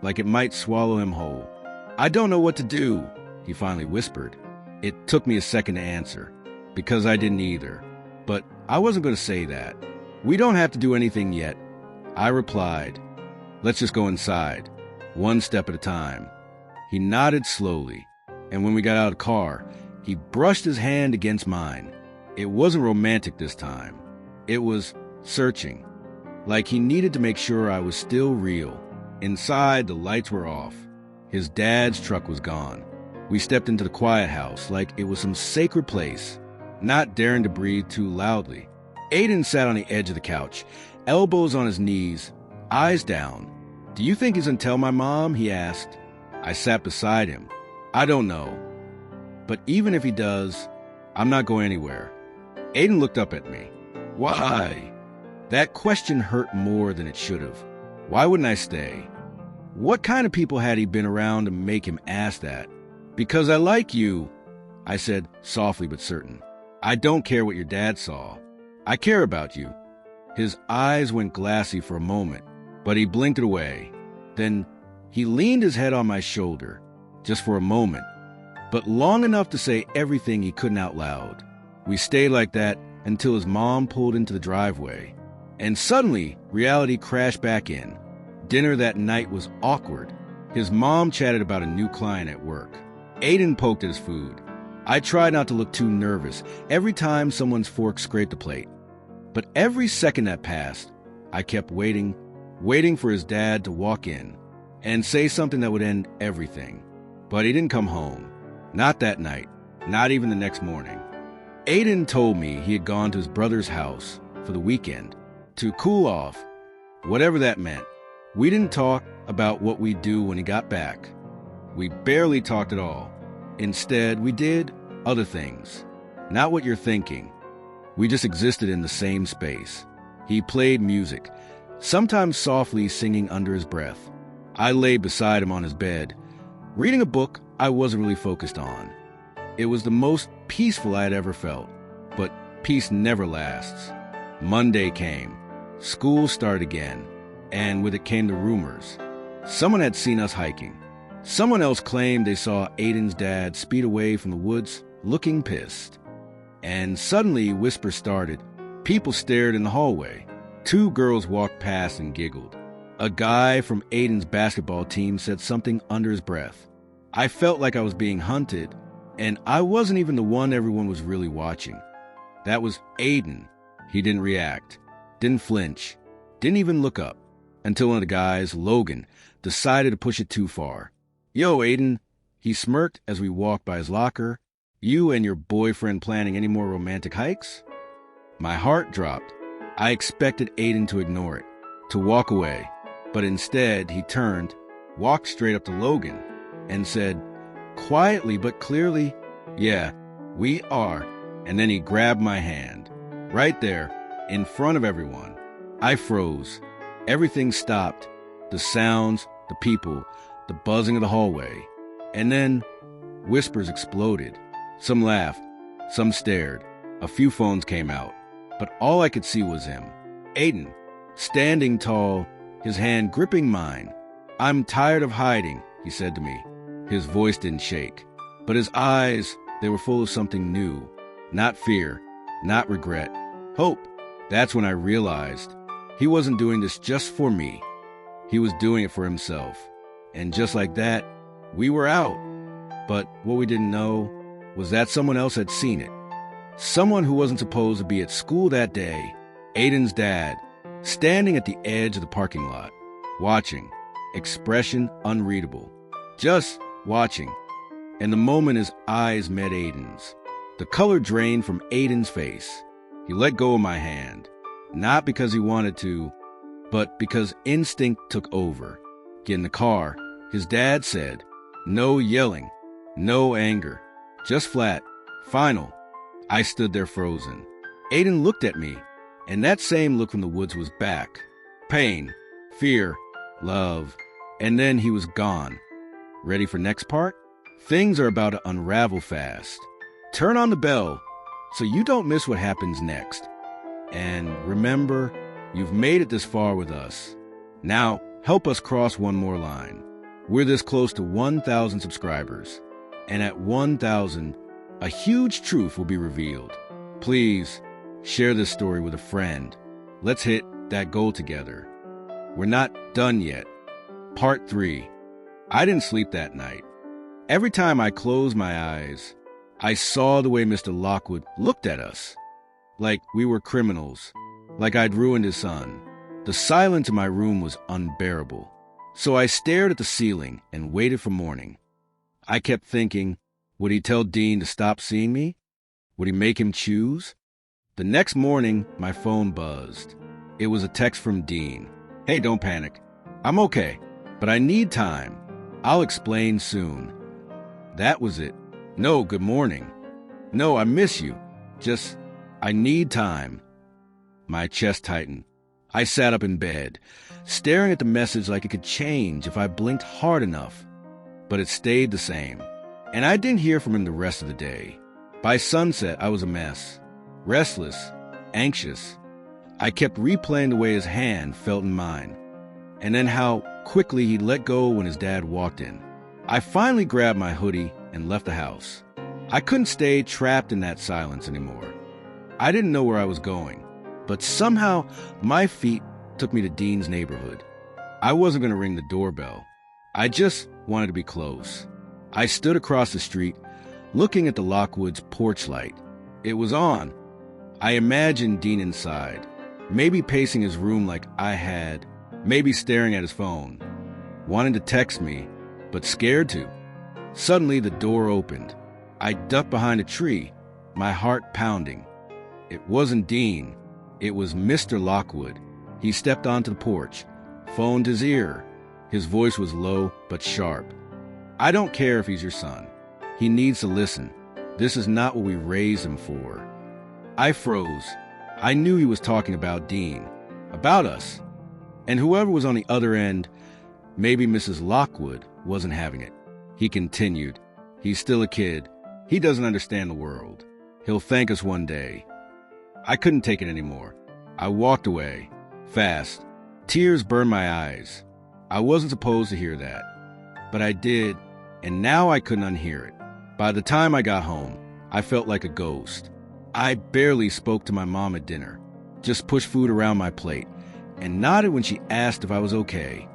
like it might swallow him whole. I don't know what to do, he finally whispered. It took me a second to answer, because I didn't either. But I wasn't going to say that. We don't have to do anything yet. I replied, let's just go inside, one step at a time. He nodded slowly, and when we got out of the car, he brushed his hand against mine. It wasn't romantic this time. It was searching, like he needed to make sure I was still real. Inside, the lights were off. His dad's truck was gone. We stepped into the quiet house like it was some sacred place, not daring to breathe too loudly. Aiden sat on the edge of the couch, elbows on his knees, eyes down. Do you think he's gonna tell my mom? He asked. I sat beside him. I don't know. But even if he does, I'm not going anywhere. Aiden looked up at me. Why? That question hurt more than it should have. Why wouldn't I stay? What kind of people had he been around to make him ask that? Because I like you, I said softly but certain. I don't care what your dad saw. I care about you. His eyes went glassy for a moment, but he blinked it away. Then he leaned his head on my shoulder, just for a moment, but long enough to say everything he couldn't out loud. We stayed like that until his mom pulled into the driveway. And suddenly, reality crashed back in. Dinner that night was awkward. His mom chatted about a new client at work. Aiden poked at his food. I tried not to look too nervous every time someone's fork scraped the plate. But every second that passed, I kept waiting for his dad to walk in and say something that would end everything. But he didn't come home. Not that night. Not even the next morning. Aiden told me he had gone to his brother's house for the weekend to cool off, whatever that meant. We didn't talk about what we'd do when he got back. We barely talked at all. Instead, we did other things. Not what you're thinking. We just existed in the same space. He played music, sometimes softly singing under his breath. I lay beside him on his bed, reading a book I wasn't really focused on. It was the most peaceful I had ever felt, but peace never lasts. Monday came. School started again, and with it came the rumors. Someone had seen us hiking. Someone else claimed they saw Aiden's dad speed away from the woods, looking pissed. And suddenly whispers started. People stared in the hallway. Two girls walked past and giggled. A guy from Aiden's basketball team said something under his breath. I felt like I was being hunted, and I wasn't even the one everyone was really watching. That was Aiden. He didn't react, didn't flinch, didn't even look up, until one of the guys, Logan, decided to push it too far. Yo, Aiden, he smirked as we walked by his locker. You and your boyfriend planning any more romantic hikes? My heart dropped. I expected Aiden to ignore it, to walk away, but instead he turned, walked straight up to Logan, and said, quietly but clearly, yeah, we are. and then he grabbed my hand. Right there, in front of everyone. I froze. Everything stopped. The sounds, the people, the buzzing of the hallway. And then, whispers exploded. Some laughed, some stared. A few phones came out. But all I could see was him, Aiden, standing tall, his hand gripping mine. "I'm tired of hiding," he said to me. His voice didn't shake, but his eyes, they were full of something new. Not fear, not regret, hope. That's when I realized he wasn't doing this just for me. He was doing it for himself. And just like that, we were out. But what we didn't know was that someone else had seen it. Someone who wasn't supposed to be at school that day, Aiden's dad, standing at the edge of the parking lot, watching, expression unreadable, just watching. And the moment his eyes met Aiden's, the color drained from Aiden's face. He let go of my hand, not because he wanted to, but because instinct took over. "Get in the car," his dad said. No yelling, no anger, just flat, final. I stood there frozen. Aiden looked at me, and that same look from the woods was back. Pain, fear, love, and then he was gone. Ready for next part? Things are about to unravel fast. Turn on the bell so you don't miss what happens next. And remember, you've made it this far with us. Now, help us cross one more line. We're this close to 1,000 subscribers. And at 1,000, a huge truth will be revealed. Please, share this story with a friend. Let's hit that goal together. We're not done yet. Part 3. I didn't sleep that night. Every time I closed my eyes, I saw the way Mr. Lockwood looked at us. Like we were criminals. Like I'd ruined his son. The silence in my room was unbearable. So I stared at the ceiling and waited for morning. I kept thinking, would he tell Dean to stop seeing me? Would he make him choose? The next morning, my phone buzzed. It was a text from Dean. "Hey, don't panic. I'm okay, but I need time. I'll explain soon." That was it. No, good morning. No, I miss you. Just, I need time. My chest tightened. I sat up in bed, staring at the message like it could change if I blinked hard enough. But it stayed the same. And I didn't hear from him the rest of the day. By sunset, I was a mess. Restless, anxious. I kept replaying the way his hand felt in mine. And then how quickly he let go when his dad walked in. I finally grabbed my hoodie and left the house. I couldn't stay trapped in that silence anymore. I didn't know where I was going, but somehow my feet took me to Dean's neighborhood. I wasn't going to ring the doorbell. I just wanted to be close. I stood across the street, looking at the Lockwoods' porch light. It was on. I imagined Dean inside, maybe pacing his room like I had, maybe staring at his phone, wanting to text me, but scared to. Suddenly, the door opened. I ducked behind a tree, my heart pounding. It wasn't Dean. It was Mr. Lockwood. He stepped onto the porch, phoned his ear. His voice was low but sharp. "I don't care if he's your son. He needs to listen. This is not what we raised him for." I froze. I knew he was talking about Dean, about us. And whoever was on the other end, maybe Mrs. Lockwood, wasn't having it. He continued, "He's still a kid. He doesn't understand the world. He'll thank us one day." I couldn't take it anymore. I walked away, fast. Tears burned my eyes. I wasn't supposed to hear that. But I did, and now I couldn't unhear it. By the time I got home, I felt like a ghost. I barely spoke to my mom at dinner, just pushed food around my plate, and nodded when she asked if I was okay.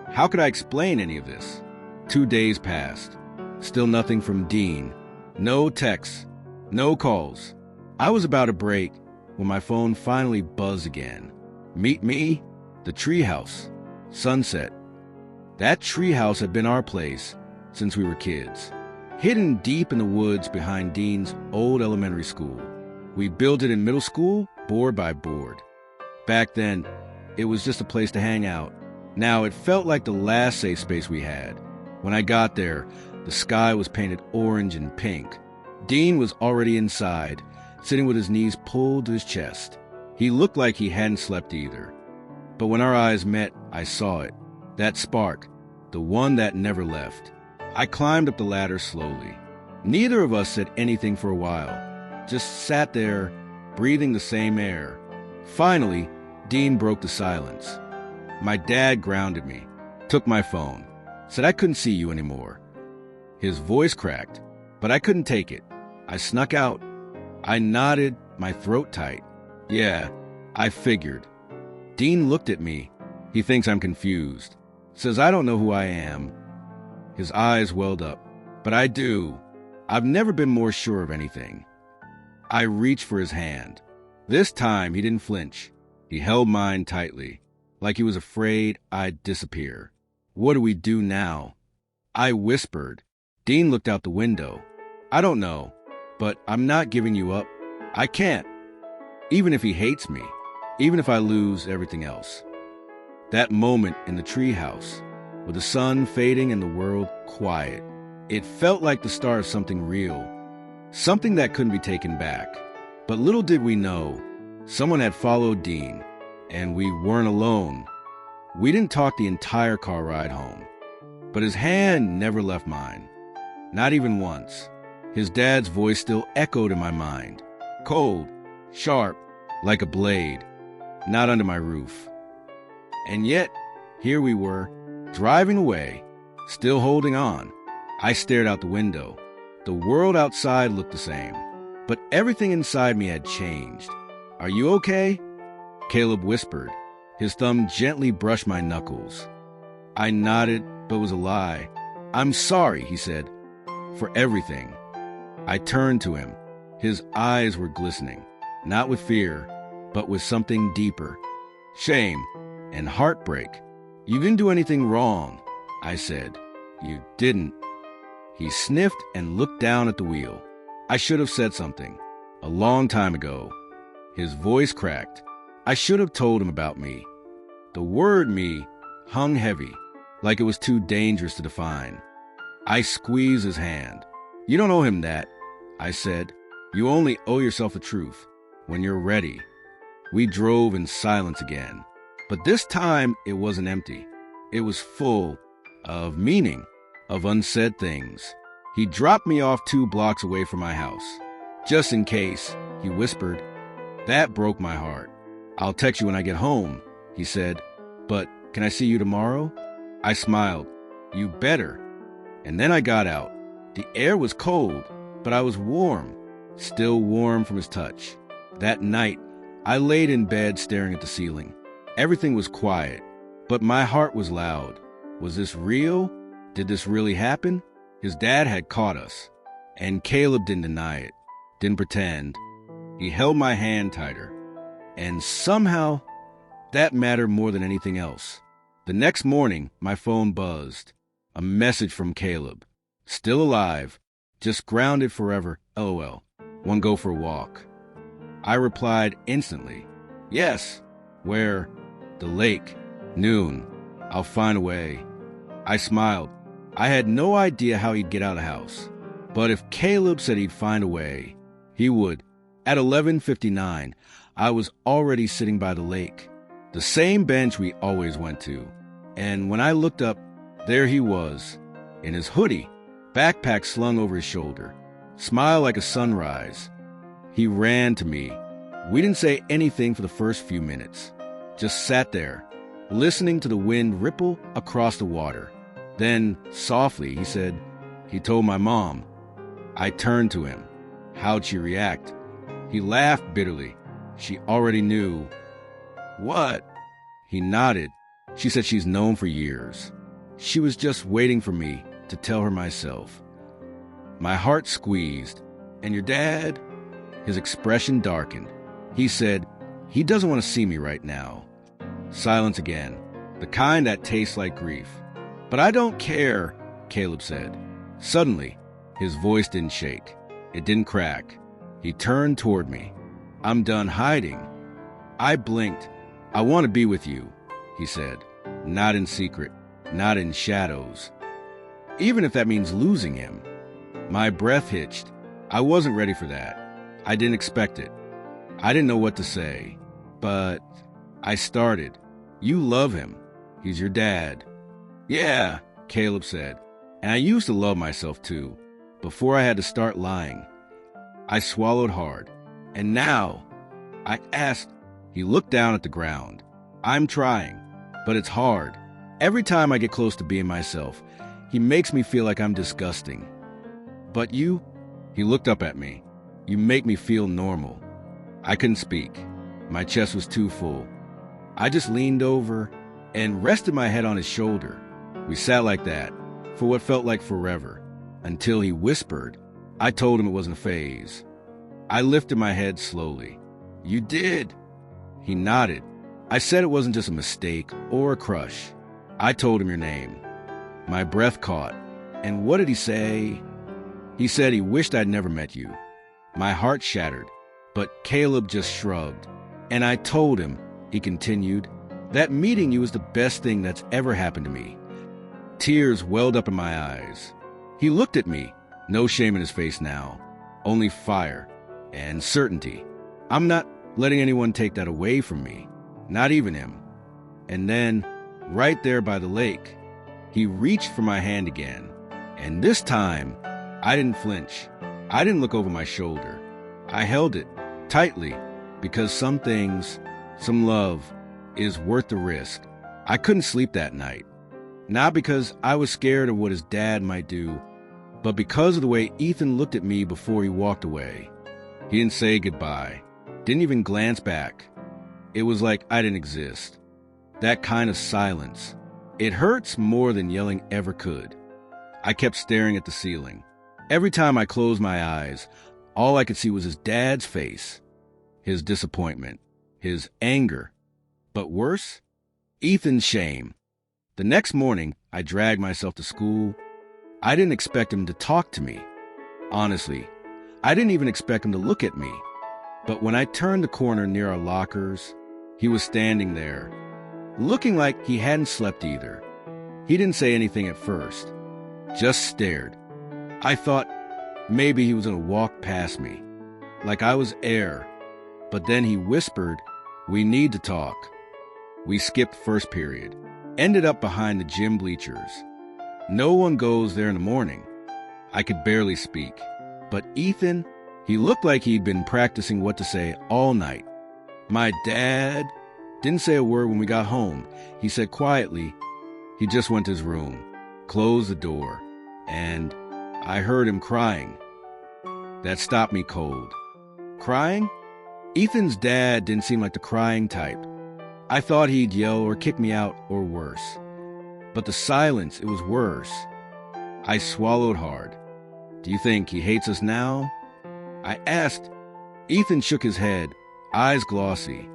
How could I explain any of this? 2 days passed. Still nothing from Dean. No texts. No calls. I was about to break when my phone finally buzzed again. Meet me? The treehouse. Sunset. That treehouse had been our place since we were kids. Hidden deep in the woods behind Dean's old elementary school. We built it in middle school, board by board. Back then, it was just a place to hang out. Now it felt like the last safe space we had. When I got there, the sky was painted orange and pink. Dean was already inside, sitting with his knees pulled to his chest. He looked like he hadn't slept either. But when our eyes met, I saw it. That spark, the one that never left. I climbed up the ladder slowly. Neither of us said anything for a while, just sat there, breathing the same air. Finally, Dean broke the silence. My dad grounded me, took my phone, said I couldn't see you anymore. His voice cracked, but I couldn't take it. I snuck out. I nodded, my throat tight. Yeah, I figured. Dean looked at me. He thinks I'm confused. Says I don't know who I am. His eyes welled up. But I do. I've never been more sure of anything. I reached for his hand. This time he didn't flinch. He held mine tightly, like he was afraid I'd disappear. What do we do now? I whispered. Dean looked out the window. I don't know, but I'm not giving you up. I can't. Even if he hates me, even if I lose everything else. That moment in the treehouse, with the sun fading and the world quiet, it felt like the start of something real, something that couldn't be taken back. But little did we know, someone had followed Dean, and we weren't alone. We didn't talk the entire car ride home, but his hand never left mine, not even once. His dad's voice still echoed in my mind, cold, sharp, like a blade, not under my roof. And yet, here we were, driving away, still holding on. I stared out the window. The world outside looked the same, but everything inside me had changed. Are you okay? Caleb whispered. His thumb gently brushed my knuckles. I nodded, but it was a lie. I'm sorry, he said, for everything. I turned to him. His eyes were glistening, not with fear, but with something deeper. Shame and heartbreak. You didn't do anything wrong, I said. You didn't. He sniffed and looked down at the wheel. I should have said something. A long time ago. His voice cracked. I should have told him about me. The word me hung heavy, like it was too dangerous to define. I squeezed his hand. You don't owe him that, I said. You only owe yourself the truth when you're ready. We drove in silence again. But this time it wasn't empty. It was full of meaning, of unsaid things. He dropped me off 2 blocks away from my house. Just in case, he whispered. That broke my heart. I'll text you when I get home, he said. But can I see you tomorrow? I smiled. You better. And then I got out. The air was cold, but I was warm, still warm from his touch. That night, I laid in bed staring at the ceiling. Everything was quiet, but my heart was loud. Was this real? Did this really happen? His dad had caught us, and Caleb didn't deny it, didn't pretend. He held my hand tighter, and somehow that mattered more than anything else. The next morning, my phone buzzed. A message from Caleb. Still alive, just grounded forever, LOL. Want to go for a walk? I replied instantly. Yes. Where? The lake. Noon. I'll find a way. I smiled. I had no idea how he'd get out of the house. But if Caleb said he'd find a way, he would. At 11:59, I was already sitting by the lake, the same bench we always went to. And when I looked up, there he was, in his hoodie, backpack slung over his shoulder, smile like a sunrise. He ran to me. We didn't say anything for the first few minutes, just sat there, listening to the wind ripple across the water. Then, softly, he said, he told my mom. I turned to him. How'd she react? He laughed bitterly. She already knew. What? He nodded. She said she's known for years. She was just waiting for me to tell her myself. My heart squeezed. And your dad? His expression darkened. He said, he doesn't want to see me right now. Silence again, the kind that tastes like grief. But I don't care, Caleb said. Suddenly, his voice didn't shake. It didn't crack. He turned toward me. I'm done hiding. I blinked. I want to be with you, he said. Not in secret, not in shadows. Even if that means losing him. My breath hitched. I wasn't ready for that. I didn't expect it. I didn't know what to say, but I started. You love him. He's your dad. Yeah, Caleb said. And I used to love myself too, before I had to start lying. I swallowed hard. And now, I asked. He looked down at the ground. I'm trying, but it's hard. Every time I get close to being myself, he makes me feel like I'm disgusting. But you, he looked up at me. You make me feel normal. I couldn't speak. My chest was too full. I just leaned over and rested my head on his shoulder. We sat like that for what felt like forever, until he whispered. I told him it wasn't a phase. I lifted my head slowly. You did. He nodded. I said it wasn't just a mistake or a crush. I told him your name. My breath caught. And what did he say? He said he wished I'd never met you. My heart shattered, but Caleb just shrugged. And I told him, he continued, that meeting you was the best thing that's ever happened to me. Tears welled up in my eyes. He looked at me, no shame in his face now, only fire and certainty. I'm not letting anyone take that away from me, not even him. And then, right there by the lake, he reached for my hand again. And this time, I didn't flinch. I didn't look over my shoulder. I held it tightly because some things, some love, is worth the risk. I couldn't sleep that night. Not because I was scared of what his dad might do, but because of the way Ethan looked at me before he walked away. He didn't say goodbye, didn't even glance back. It was like I didn't exist. That kind of silence. It hurts more than yelling ever could. I kept staring at the ceiling. Every time I closed my eyes, all I could see was his dad's face, his disappointment, his anger. But worse, Ethan's shame. The next morning, I dragged myself to school. I didn't expect him to talk to me. Honestly, I didn't even expect him to look at me. But when I turned the corner near our lockers, he was standing there, looking like he hadn't slept either. He didn't say anything at first, just stared. I thought maybe he was going to walk past me, like I was air. But then he whispered, "We need to talk." We skipped first period, ended up behind the gym bleachers. No one goes there in the morning. I could barely speak. But Ethan, he looked like he'd been practicing what to say all night. My dad didn't say a word when we got home. He said quietly, he just went to his room, closed the door, and I heard him crying. That stopped me cold. Crying? Ethan's dad didn't seem like the crying type. I thought he'd yell or kick me out or worse. But the silence, it was worse. I swallowed hard. Do you think he hates us now? I asked. Ethan shook his head, eyes glossy.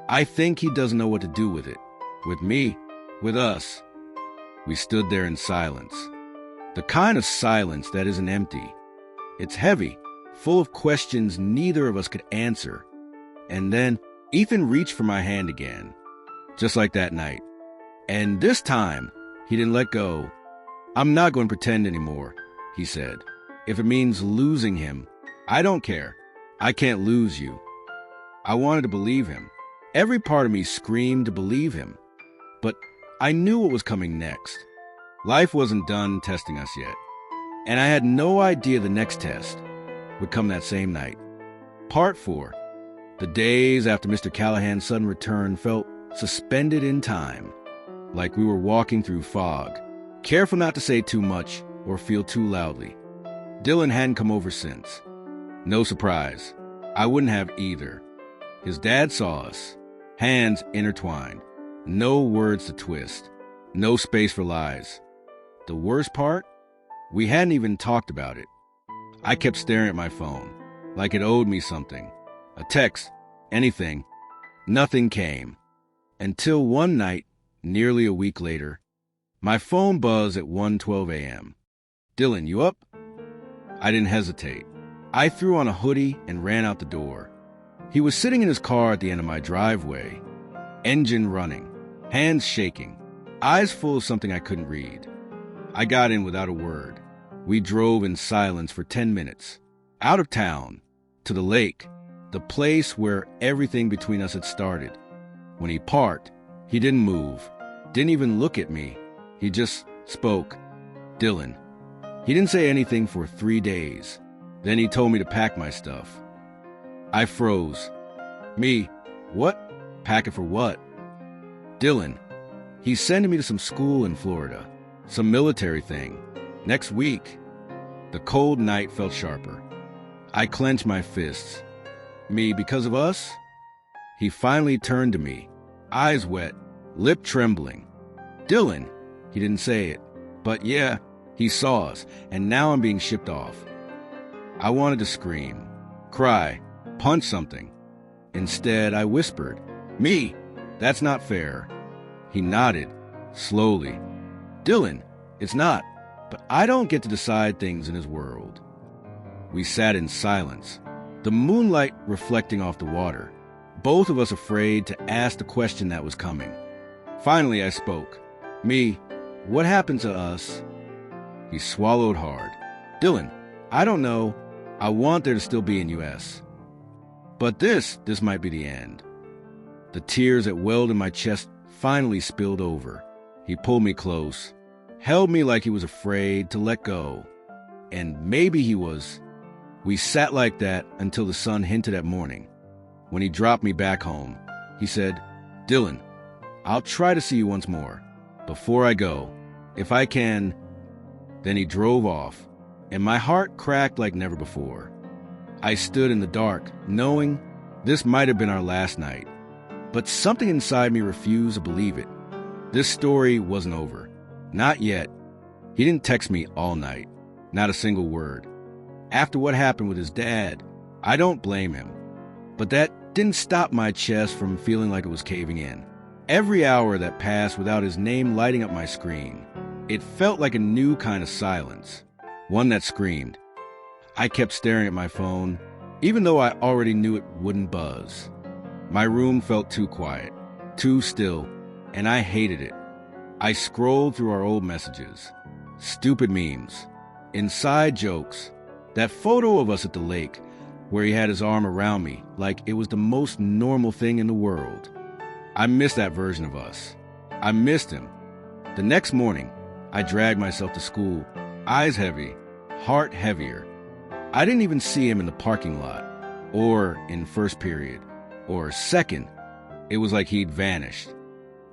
I think he doesn't know what to do with it. With me, with us. We stood there in silence. The kind of silence that isn't empty. It's heavy, full of questions neither of us could answer. And then Ethan reached for my hand again, just like that night. And this time, he didn't let go. I'm not going to pretend anymore, he said. If it means losing him, I don't care. I can't lose you. I wanted to believe him. Every part of me screamed to believe him. But I knew what was coming next. Life wasn't done testing us yet. And I had no idea the next test would come that same night. Part 4. The days after Mr. Callahan's sudden return felt suspended in time, like we were walking through fog, careful not to say too much or feel too loudly. Dylan hadn't come over since. No surprise. I wouldn't have either. His dad saw us, hands intertwined, no words to twist, no space for lies. The worst part? We hadn't even talked about it. I kept staring at my phone, like it owed me something. A text, anything. Nothing came. Until one night, nearly a week later, my phone buzzed at 1:12 a.m. Dylan, you up? I didn't hesitate. I threw on a hoodie and ran out the door. He was sitting in his car at the end of my driveway, engine running, hands shaking, eyes full of something I couldn't read. I got in without a word. We drove in silence for 10 minutes, out of town, to the lake, the place where everything between us had started. When he parked, he didn't move, didn't even look at me. He just spoke, "Dylan." He didn't say anything for 3 days. Then he told me to pack my stuff. I froze. Me? What? Pack it for what? Dylan. He's sending me to some school in Florida. Some military thing. Next week. The cold night felt sharper. I clenched my fists. Me, because of us? He finally turned to me, eyes wet, lip trembling. Dylan. He didn't say it. But yeah, he saw us, and now I'm being shipped off. I wanted to scream, cry, punch something. Instead, I whispered, "Me, that's not fair." He nodded, slowly. "Dylan, it's not, but I don't get to decide things in his world." We sat in silence, the moonlight reflecting off the water, both of us afraid to ask the question that was coming. Finally, I spoke. "Me, what happened to us?" He swallowed hard. "Dylan, I don't know. I want there to still be in U.S. But this might be the end." The tears that welled in my chest finally spilled over. He pulled me close, held me like he was afraid to let go. And maybe he was. We sat like that until the sun hinted at morning. When he dropped me back home, he said, "Dylan, I'll try to see you once more. Before I go, if I can." Then he drove off, and my heart cracked like never before. I stood in the dark, knowing this might have been our last night. But something inside me refused to believe it. This story wasn't over. Not yet. He didn't text me all night. Not a single word. After what happened with his dad, I don't blame him. But that didn't stop my chest from feeling like it was caving in. Every hour that passed without his name lighting up my screen, it felt like a new kind of silence. One that screamed. I kept staring at my phone, even though I already knew it wouldn't buzz. My room felt too quiet, too still, and I hated it. I scrolled through our old messages, stupid memes, inside jokes, that photo of us at the lake where he had his arm around me like it was the most normal thing in the world. I missed that version of us. I missed him. The next morning, I dragged myself to school, eyes heavy, heart heavier. I didn't even see him in the parking lot, or in first period, or second. It was like he'd vanished.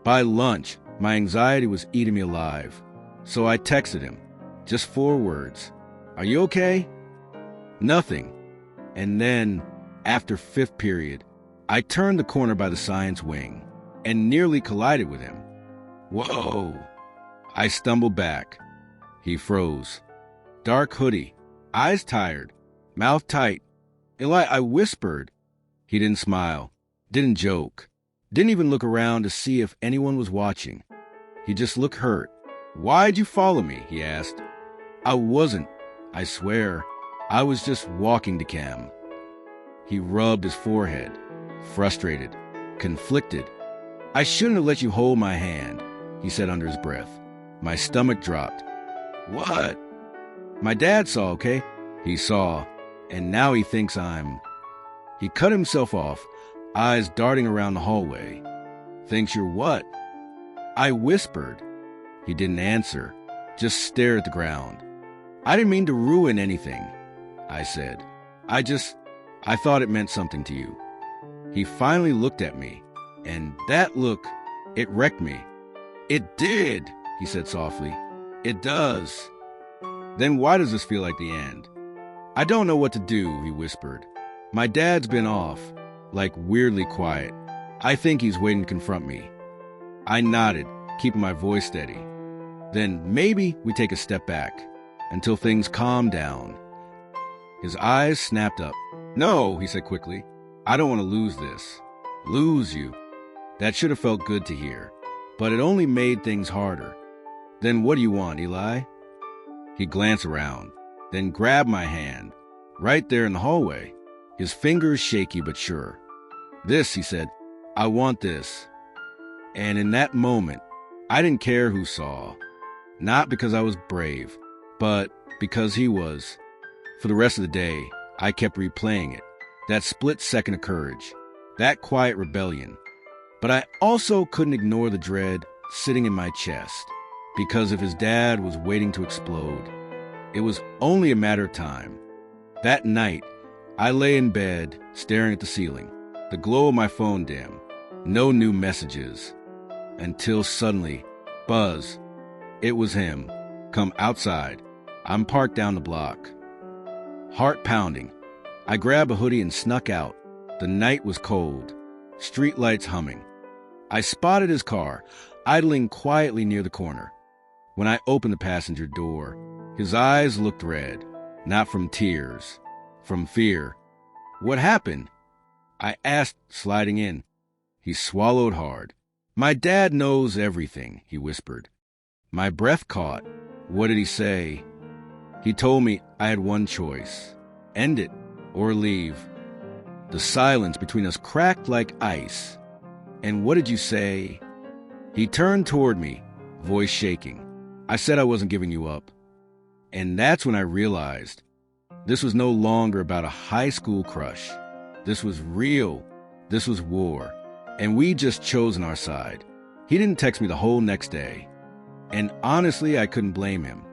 By lunch, my anxiety was eating me alive. So I texted him, just 4 words. "Are you okay?" Nothing. And then, after 5th period, I turned the corner by the science wing and nearly collided with him. Whoa! I stumbled back. He froze. Dark hoodie, eyes tired, mouth tight. Eli, I whispered. He didn't smile, didn't joke, didn't even look around to see if anyone was watching. He just looked hurt. "Why'd you follow me?" he asked. I wasn't, I swear. I was just walking to Cam. He rubbed his forehead, frustrated, conflicted. "I shouldn't have let you hold my hand," he said under his breath. My stomach dropped. "What?" "My dad saw, okay?" He saw, and now he thinks I'm... He cut himself off, eyes darting around the hallway. "Thinks you're what?" I whispered. He didn't answer, just stared at the ground. "I didn't mean to ruin anything," I said. I thought it meant something to you." He finally looked at me, and that look, it wrecked me. "It did," he said softly. "It does." "Then why does this feel like the end?" "I don't know what to do," he whispered. "My dad's been off, like weirdly quiet. I think he's waiting to confront me." I nodded, keeping my voice steady. "Then maybe we take a step back, until things calm down." His eyes snapped up. "No," he said quickly. "I don't want to lose this." "Lose you?" That should have felt good to hear, but it only made things harder. "Then what do you want, Eli?" He glanced around, then grabbed my hand, right there in the hallway, his fingers shaky but sure. "This," he said. "I want this." And in that moment, I didn't care who saw. Not because I was brave, but because he was. For the rest of the day, I kept replaying it. that split second of courage, that quiet rebellion. But I also couldn't ignore the dread sitting in my chest, because if his dad was waiting to explode, it was only a matter of time. That night, I lay in bed, staring at the ceiling, the glow of my phone dim, no new messages, until suddenly, buzz. It was him. Come outside. I'm parked down the block. Heart pounding. I grabbed a hoodie and snuck out. The night was cold, streetlights humming. I spotted his car, idling quietly near the corner. When I opened the passenger door, his eyes looked red, not from tears, from fear. What happened? I asked, sliding in. He swallowed hard. My dad knows everything, he whispered. My breath caught. What did he say? He told me I had one choice. End it or leave. The silence between us cracked like ice. And what did you say? He turned toward me, voice shaking. I said I wasn't giving you up. And that's when I realized this was no longer about a high school crush. This was real. This was war. And we'd just chosen our side. He didn't text me the whole next day. And honestly, I couldn't blame him.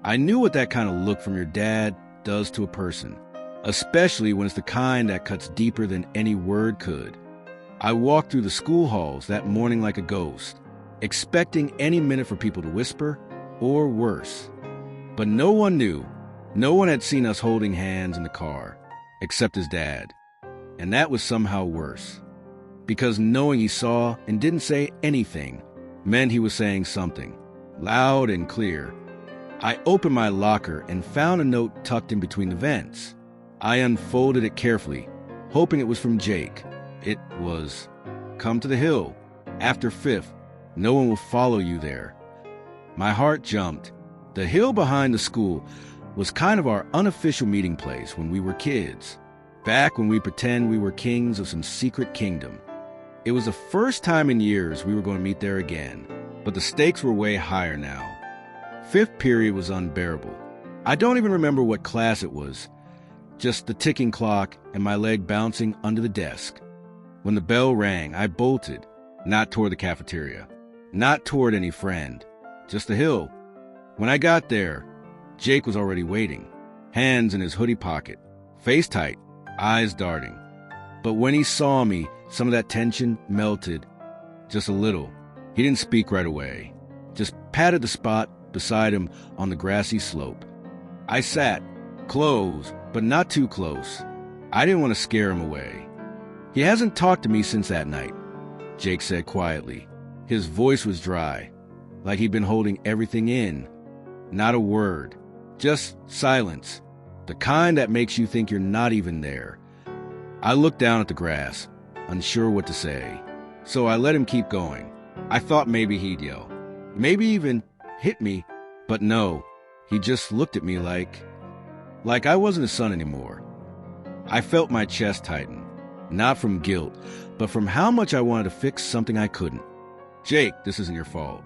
I knew what that kind of look from your dad does to a person, especially when it's the kind that cuts deeper than any word could. I walked through the school halls that morning like a ghost, expecting any minute for people to whisper, or worse. But no one knew. No one had seen us holding hands in the car, except his dad. And that was somehow worse. Because knowing he saw and didn't say anything meant he was saying something, loud and clear. I opened my locker and found a note tucked in between the vents. I unfolded it carefully, hoping it was from Jake. It was, "Come to the hill. After 5th, no one will follow you there." My heart jumped. The hill behind the school was kind of our unofficial meeting place when we were kids, back when we pretend we were kings of some secret kingdom. It was the first time in years we were going to meet there again, but the stakes were way higher now. 5th period was unbearable. I don't even remember what class it was, just the ticking clock and my leg bouncing under the desk. When the bell rang, I bolted, not toward the cafeteria, not toward any friend, just the hill. When I got there, Jake was already waiting, hands in his hoodie pocket, face tight, eyes darting. But when he saw me, some of that tension melted, just a little. He didn't speak right away, just patted the spot beside him on the grassy slope. I sat, close, but not too close. I didn't want to scare him away. "He hasn't talked to me since that night," Jake said quietly. His voice was dry, like he'd been holding everything in. Not a word, just silence, the kind that makes you think you're not even there. I looked down at the grass, unsure what to say, so I let him keep going. I thought maybe he'd yell, maybe even hit me, but no, he just looked at me like I wasn't his son anymore. I felt my chest tighten, not from guilt, but from how much I wanted to fix something I couldn't. "Jake, this isn't your fault."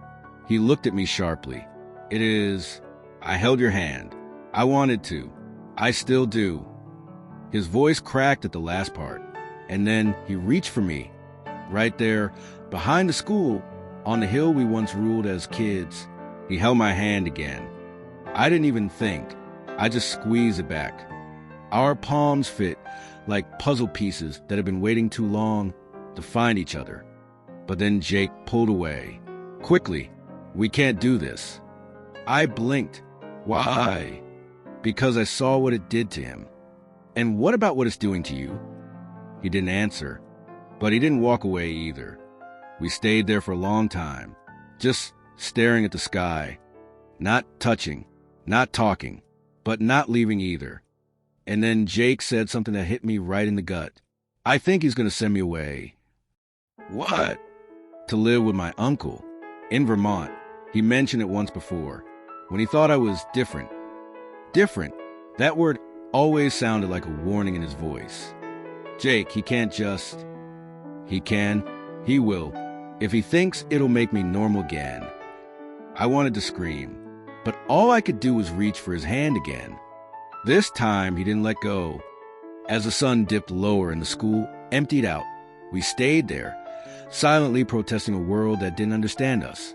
He looked at me sharply. "It is. I held your hand. I wanted to. I still do." His voice cracked at the last part, and then he reached for me, right there, behind the school, on the hill we once ruled as kids. He held my hand again. I didn't even think. I just squeezed it back. Our palms fit like puzzle pieces that had been waiting too long to find each other. But then Jake pulled away. Quickly. "We can't do this." I blinked. "Why?" "Because I saw what it did to him." "And what about what it's doing to you?" He didn't answer, but he didn't walk away either. We stayed there for a long time, just staring at the sky, not touching, not talking, but not leaving either. And then Jake said something that hit me right in the gut. "I think he's going to send me away." "What?" "To live with my uncle in Vermont." He mentioned it once before, when he thought I was different. Different. That word always sounded like a warning in his voice. "Jake, he can't just..." "He can. He will. If he thinks it'll make me normal again." I wanted to scream, but all I could do was reach for his hand again. This time he didn't let go. As the sun dipped lower and the school emptied out, we stayed there, silently protesting a world that didn't understand us.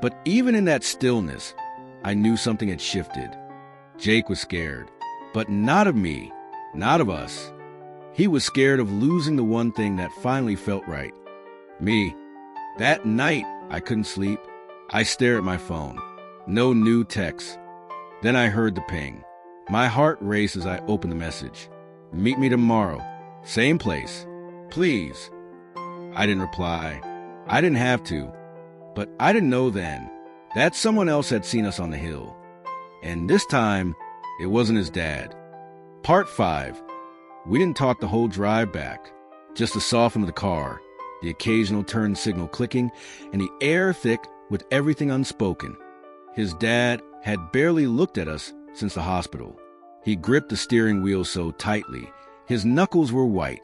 But even in that stillness, I knew something had shifted. Jake was scared, but not of me, not of us. He was scared of losing the one thing that finally felt right. Me. That night, I couldn't sleep. I stared at my phone. No new texts. Then I heard the ping. My heart raced as I opened the message. Meet me tomorrow. Same place. Please. I didn't reply. I didn't have to. But I didn't know then that someone else had seen us on the hill. And this time, it wasn't his dad. Part 5. We didn't talk the whole drive back. Just the soften of the car, the occasional turn signal clicking, and the air thick with everything unspoken. His dad had barely looked at us since the hospital. He gripped the steering wheel so tightly, his knuckles were white.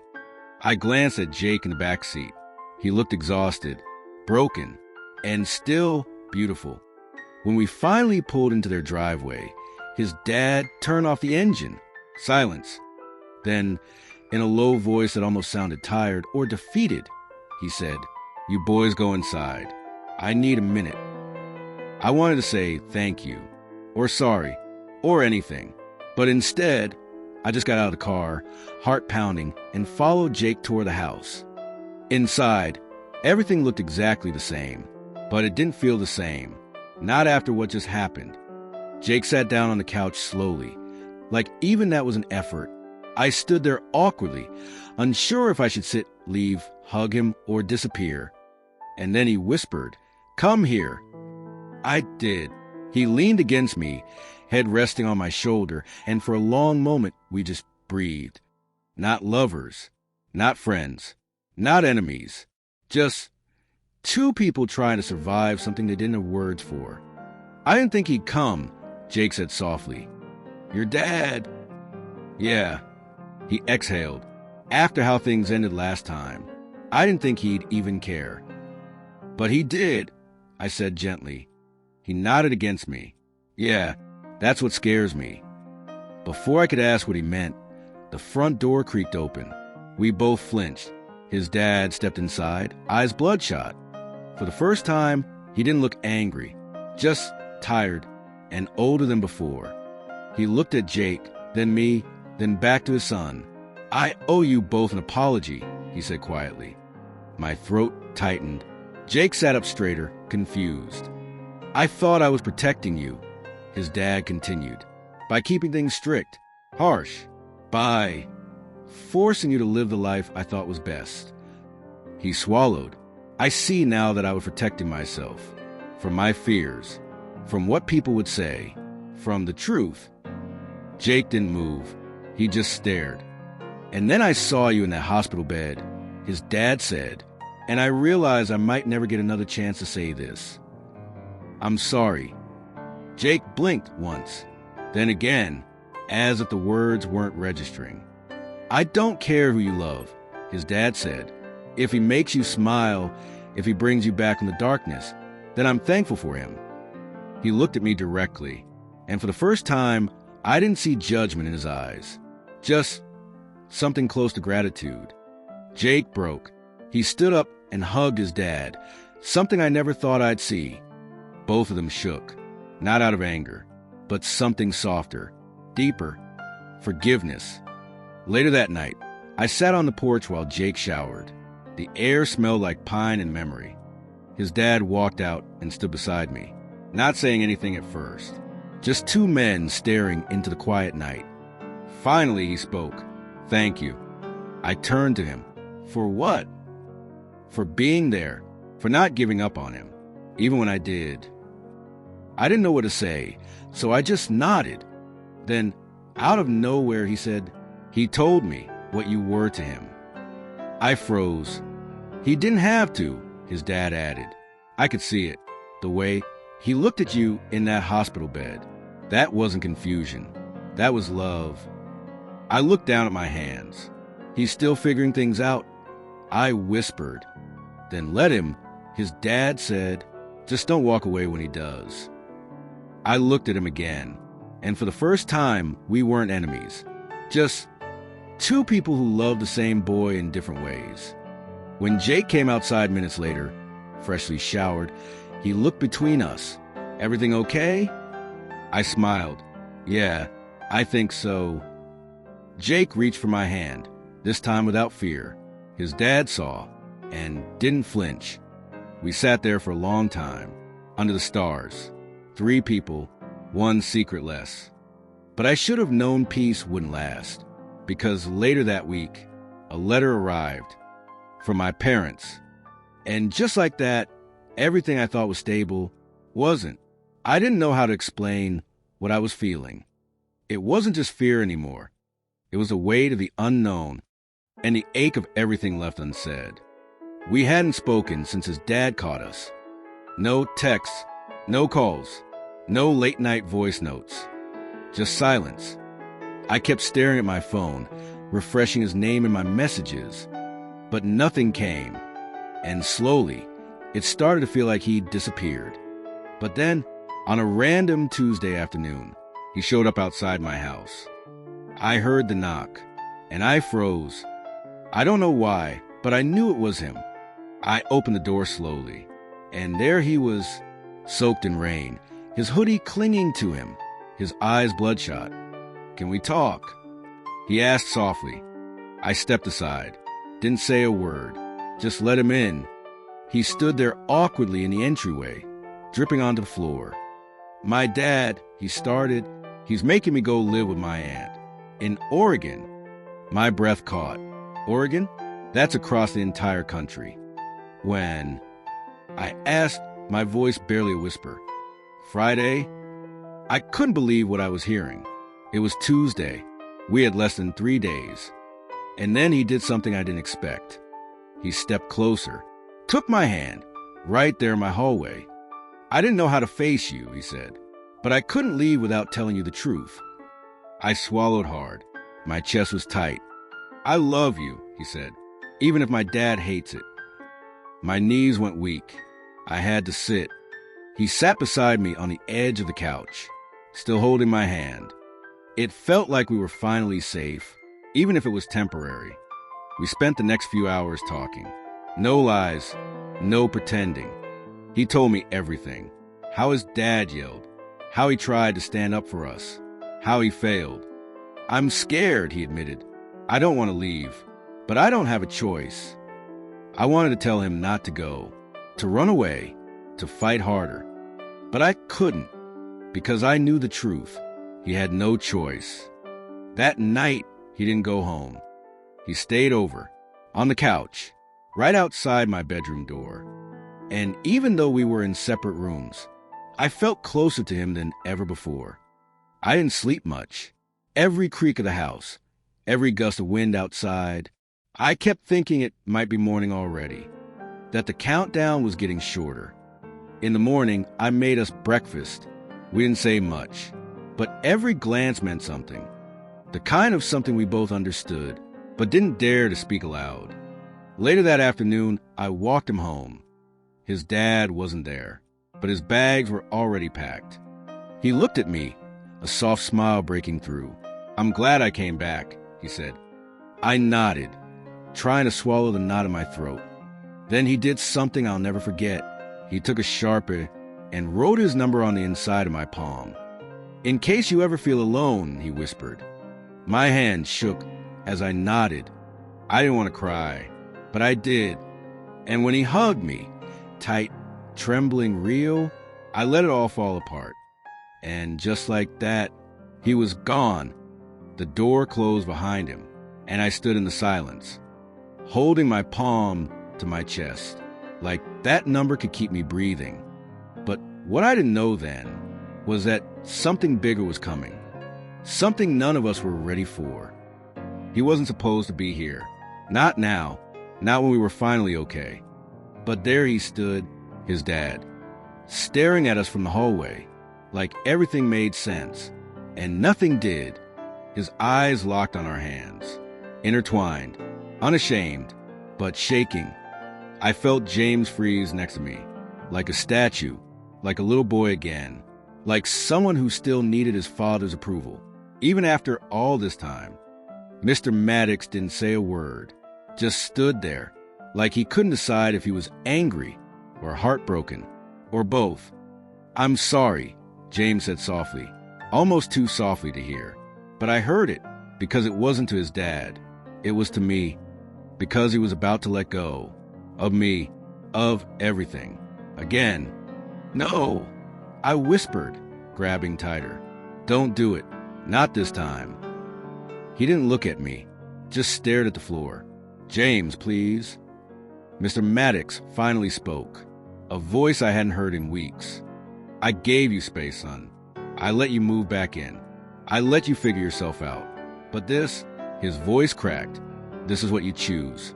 I glanced at Jake in the back seat. He looked exhausted, broken, and still beautiful. When we finally pulled into their driveway, his dad turned off the engine. Silence. Then, in a low voice that almost sounded tired or defeated, he said, "You boys go inside. I need a minute." I wanted to say thank you, or sorry, or anything. But instead, I just got out of the car, heart pounding, and followed Jake toward the house. Inside, everything looked exactly the same, but it didn't feel the same. Not after what just happened. Jake sat down on the couch slowly, like even that was an effort. I stood there awkwardly, unsure if I should sit, leave, hug him, or disappear. And then he whispered, "Come here." I did. He leaned against me, head resting on my shoulder, and for a long moment we just breathed. Not lovers, not friends, not enemies, just two people trying to survive something they didn't have words for. "I didn't think he'd come," Jake said softly. "Your dad." "Yeah." He exhaled. "After how things ended last time, I didn't think he'd even care." "But he did," I said gently. He nodded against me. "Yeah, that's what scares me." Before I could ask what he meant, the front door creaked open. We both flinched. His dad stepped inside, eyes bloodshot. For the first time, he didn't look angry, just tired and older than before. He looked at Jake, then me, then back to his son. "I owe you both an apology," he said quietly. My throat tightened. Jake sat up straighter, confused. "I thought I was protecting you," his dad continued, "by keeping things strict, harsh, by forcing you to live the life I thought was best." He swallowed. "I see now that I was protecting myself, from my fears, from what people would say, from the truth." Jake didn't move. He just stared. "And then I saw you in that hospital bed," his dad said, "and I realized I might never get another chance to say this. I'm sorry." Jake blinked once, then again, as if the words weren't registering. "I don't care who you love," his dad said. "If he makes you smile, if he brings you back from the darkness, then I'm thankful for him." He looked at me directly, and for the first time, I didn't see judgment in his eyes, just something close to gratitude. Jake broke. He stood up and hugged his dad, something I never thought I'd see. Both of them shook, not out of anger, but something softer, deeper, forgiveness. Later that night, I sat on the porch while Jake showered. The air smelled like pine and memory. His dad walked out and stood beside me, not saying anything at first, just two men staring into the quiet night. Finally, he spoke. "Thank you." I turned to him. "For what?" "For being there, for not giving up on him, even when I did." I didn't know what to say, so I just nodded. Then, out of nowhere, he said, "He told me what you were to him." I froze. "He didn't have to," his dad added. "I could see it, the way he looked at you in that hospital bed. That wasn't confusion. That was love." I looked down at my hands. "He's still figuring things out," I whispered. "Then let him," his dad said. "Just don't walk away when he does." I looked at him again, and for the first time, we weren't enemies. Just Two people who loved the same boy in different ways. When Jake came outside minutes later, freshly showered, he looked between us. Everything okay? I smiled. Yeah, I think so. Jake reached for my hand, this time without fear. His dad saw and didn't flinch. We sat there for a long time, under the stars. 3 people, 1 secret less. But I should have known peace wouldn't last, because later that week, a letter arrived from my parents. And just like that, everything I thought was stable wasn't. I didn't know how to explain what I was feeling. It wasn't just fear anymore. It was the weight of the unknown and the ache of everything left unsaid. We hadn't spoken since his dad caught us. No texts, no calls, no late-night voice notes. Just silence. I kept staring at my phone, refreshing his name in my messages, but nothing came. And slowly, it started to feel like he'd disappeared. But then, on a random Tuesday afternoon, he showed up outside my house. I heard the knock, and I froze. I don't know why, but I knew it was him. I opened the door slowly, and there he was, soaked in rain, his hoodie clinging to him, his eyes bloodshot. "Can we talk?" he asked softly. I stepped aside, didn't say a word, just let him in. He stood there awkwardly in the entryway, dripping onto the floor. "My dad," he started, "he's making me go live with my aunt. In Oregon." My breath caught. Oregon? That's across the entire country. When I asked, my voice barely a whisper. "Friday?" I couldn't believe what I was hearing. It was Tuesday. We had less than 3 days. And then he did something I didn't expect. He stepped closer, took my hand, right there in my hallway. "I didn't know how to face you," he said, "but I couldn't leave without telling you the truth." I swallowed hard. My chest was tight. "I love you," he said, "even if my dad hates it." My knees went weak. I had to sit. He sat beside me on the edge of the couch, still holding my hand. It felt like we were finally safe, even if it was temporary. We spent the next few hours talking. No lies, no pretending. He told me everything. How his dad yelled, how he tried to stand up for us, how he failed. "I'm scared," he admitted. "I don't want to leave, but I don't have a choice." I wanted to tell him not to go, to run away, to fight harder. But I couldn't, because I knew the truth. He had no choice. That night, he didn't go home. He stayed over, on the couch, right outside my bedroom door. And even though we were in separate rooms, I felt closer to him than ever before. I didn't sleep much. Every creak of the house, every gust of wind outside, I kept thinking it might be morning already, that the countdown was getting shorter. In the morning, I made us breakfast. We didn't say much, but every glance meant something. The kind of something we both understood, but didn't dare to speak aloud. Later that afternoon, I walked him home. His dad wasn't there, but his bags were already packed. He looked at me, a soft smile breaking through. "I'm glad I came back," he said. I nodded, trying to swallow the knot in my throat. Then he did something I'll never forget. He took a Sharpie and wrote his number on the inside of my palm. "In case you ever feel alone," he whispered. My hand shook as I nodded. I didn't want to cry, but I did. And when he hugged me, tight, trembling, real, I let it all fall apart. And just like that, he was gone. The door closed behind him, and I stood in the silence, holding my palm to my chest, like that number could keep me breathing. But what I didn't know then was that something bigger was coming, something none of us were ready for. He wasn't supposed to be here. Not now, not when we were finally okay. But there he stood, his dad, staring at us from the hallway, like everything made sense, and nothing did. His eyes locked on our hands, intertwined, unashamed, but shaking. I felt James freeze next to me, like a statue, like a little boy again, like someone who still needed his father's approval, even after all this time. Mr. Maddox didn't say a word, just stood there, like he couldn't decide if he was angry or heartbroken, or both. "I'm sorry," James said softly, almost too softly to hear. But I heard it, because it wasn't to his dad. It was to me, because he was about to let go. Of me, of everything. Again. "No," I whispered, grabbing tighter. "Don't do it. Not this time." He didn't look at me, just stared at the floor. "James, please." Mr. Maddox finally spoke, a voice I hadn't heard in weeks. "I gave you space, son. I let you move back in. I let you figure yourself out. But this," his voice cracked, "this is what you choose."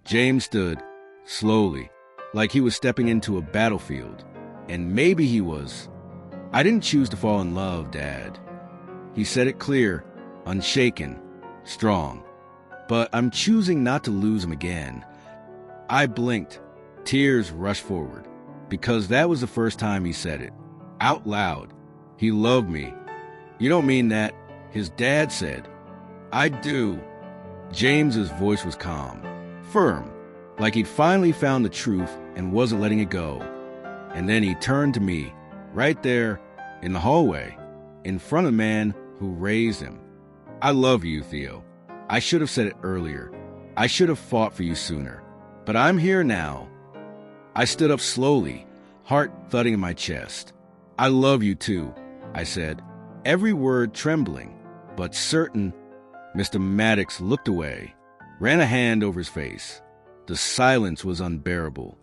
James stood, slowly, like he was stepping into a battlefield. And maybe he was. "I didn't choose to fall in love, Dad." He said it clear, unshaken, strong. "But I'm choosing not to lose him again." I blinked. Tears rushed forward, because that was the first time he said it. Out loud. He loved me. "You don't mean that," his dad said. "I do." James's voice was calm, firm, like he'd finally found the truth and wasn't letting it go. And then he turned to me, right there, in the hallway, in front of the man who raised him. "I love you, Theo. I should have said it earlier. I should have fought for you sooner. But I'm here now." I stood up slowly, heart thudding in my chest. "I love you too," I said, every word trembling, but certain. Mr. Maddox looked away, ran a hand over his face. The silence was unbearable.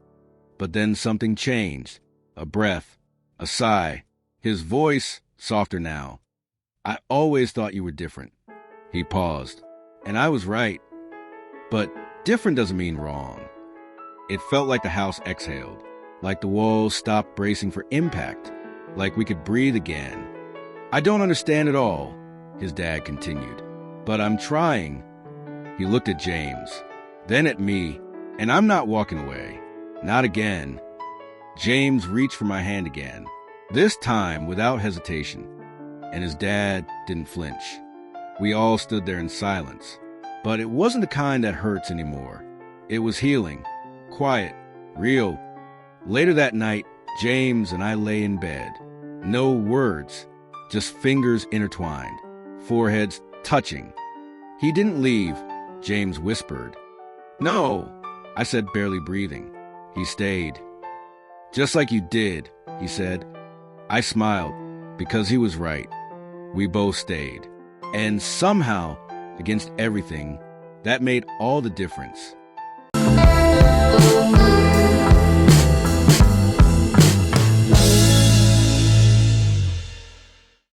But then something changed. A breath, a sigh, his voice softer now. "I always thought you were different." He paused, and I was right. But different doesn't mean wrong. It felt like the house exhaled, like the walls stopped bracing for impact, like we could breathe again. "I don't understand it all," his dad continued, "but I'm trying." He looked at James, then at me, and I'm not walking away. Not again. James reached for my hand again, this time without hesitation, and his dad didn't flinch. We all stood there in silence, but it wasn't the kind that hurts anymore. It was healing, quiet, real. Later that night, James and I lay in bed. No words, just fingers intertwined, foreheads touching. "He didn't leave," James whispered. "No," I said, barely breathing. "He stayed." "Just like you did," he said. I smiled, because he was right. We both stayed. And somehow, against everything, that made all the difference.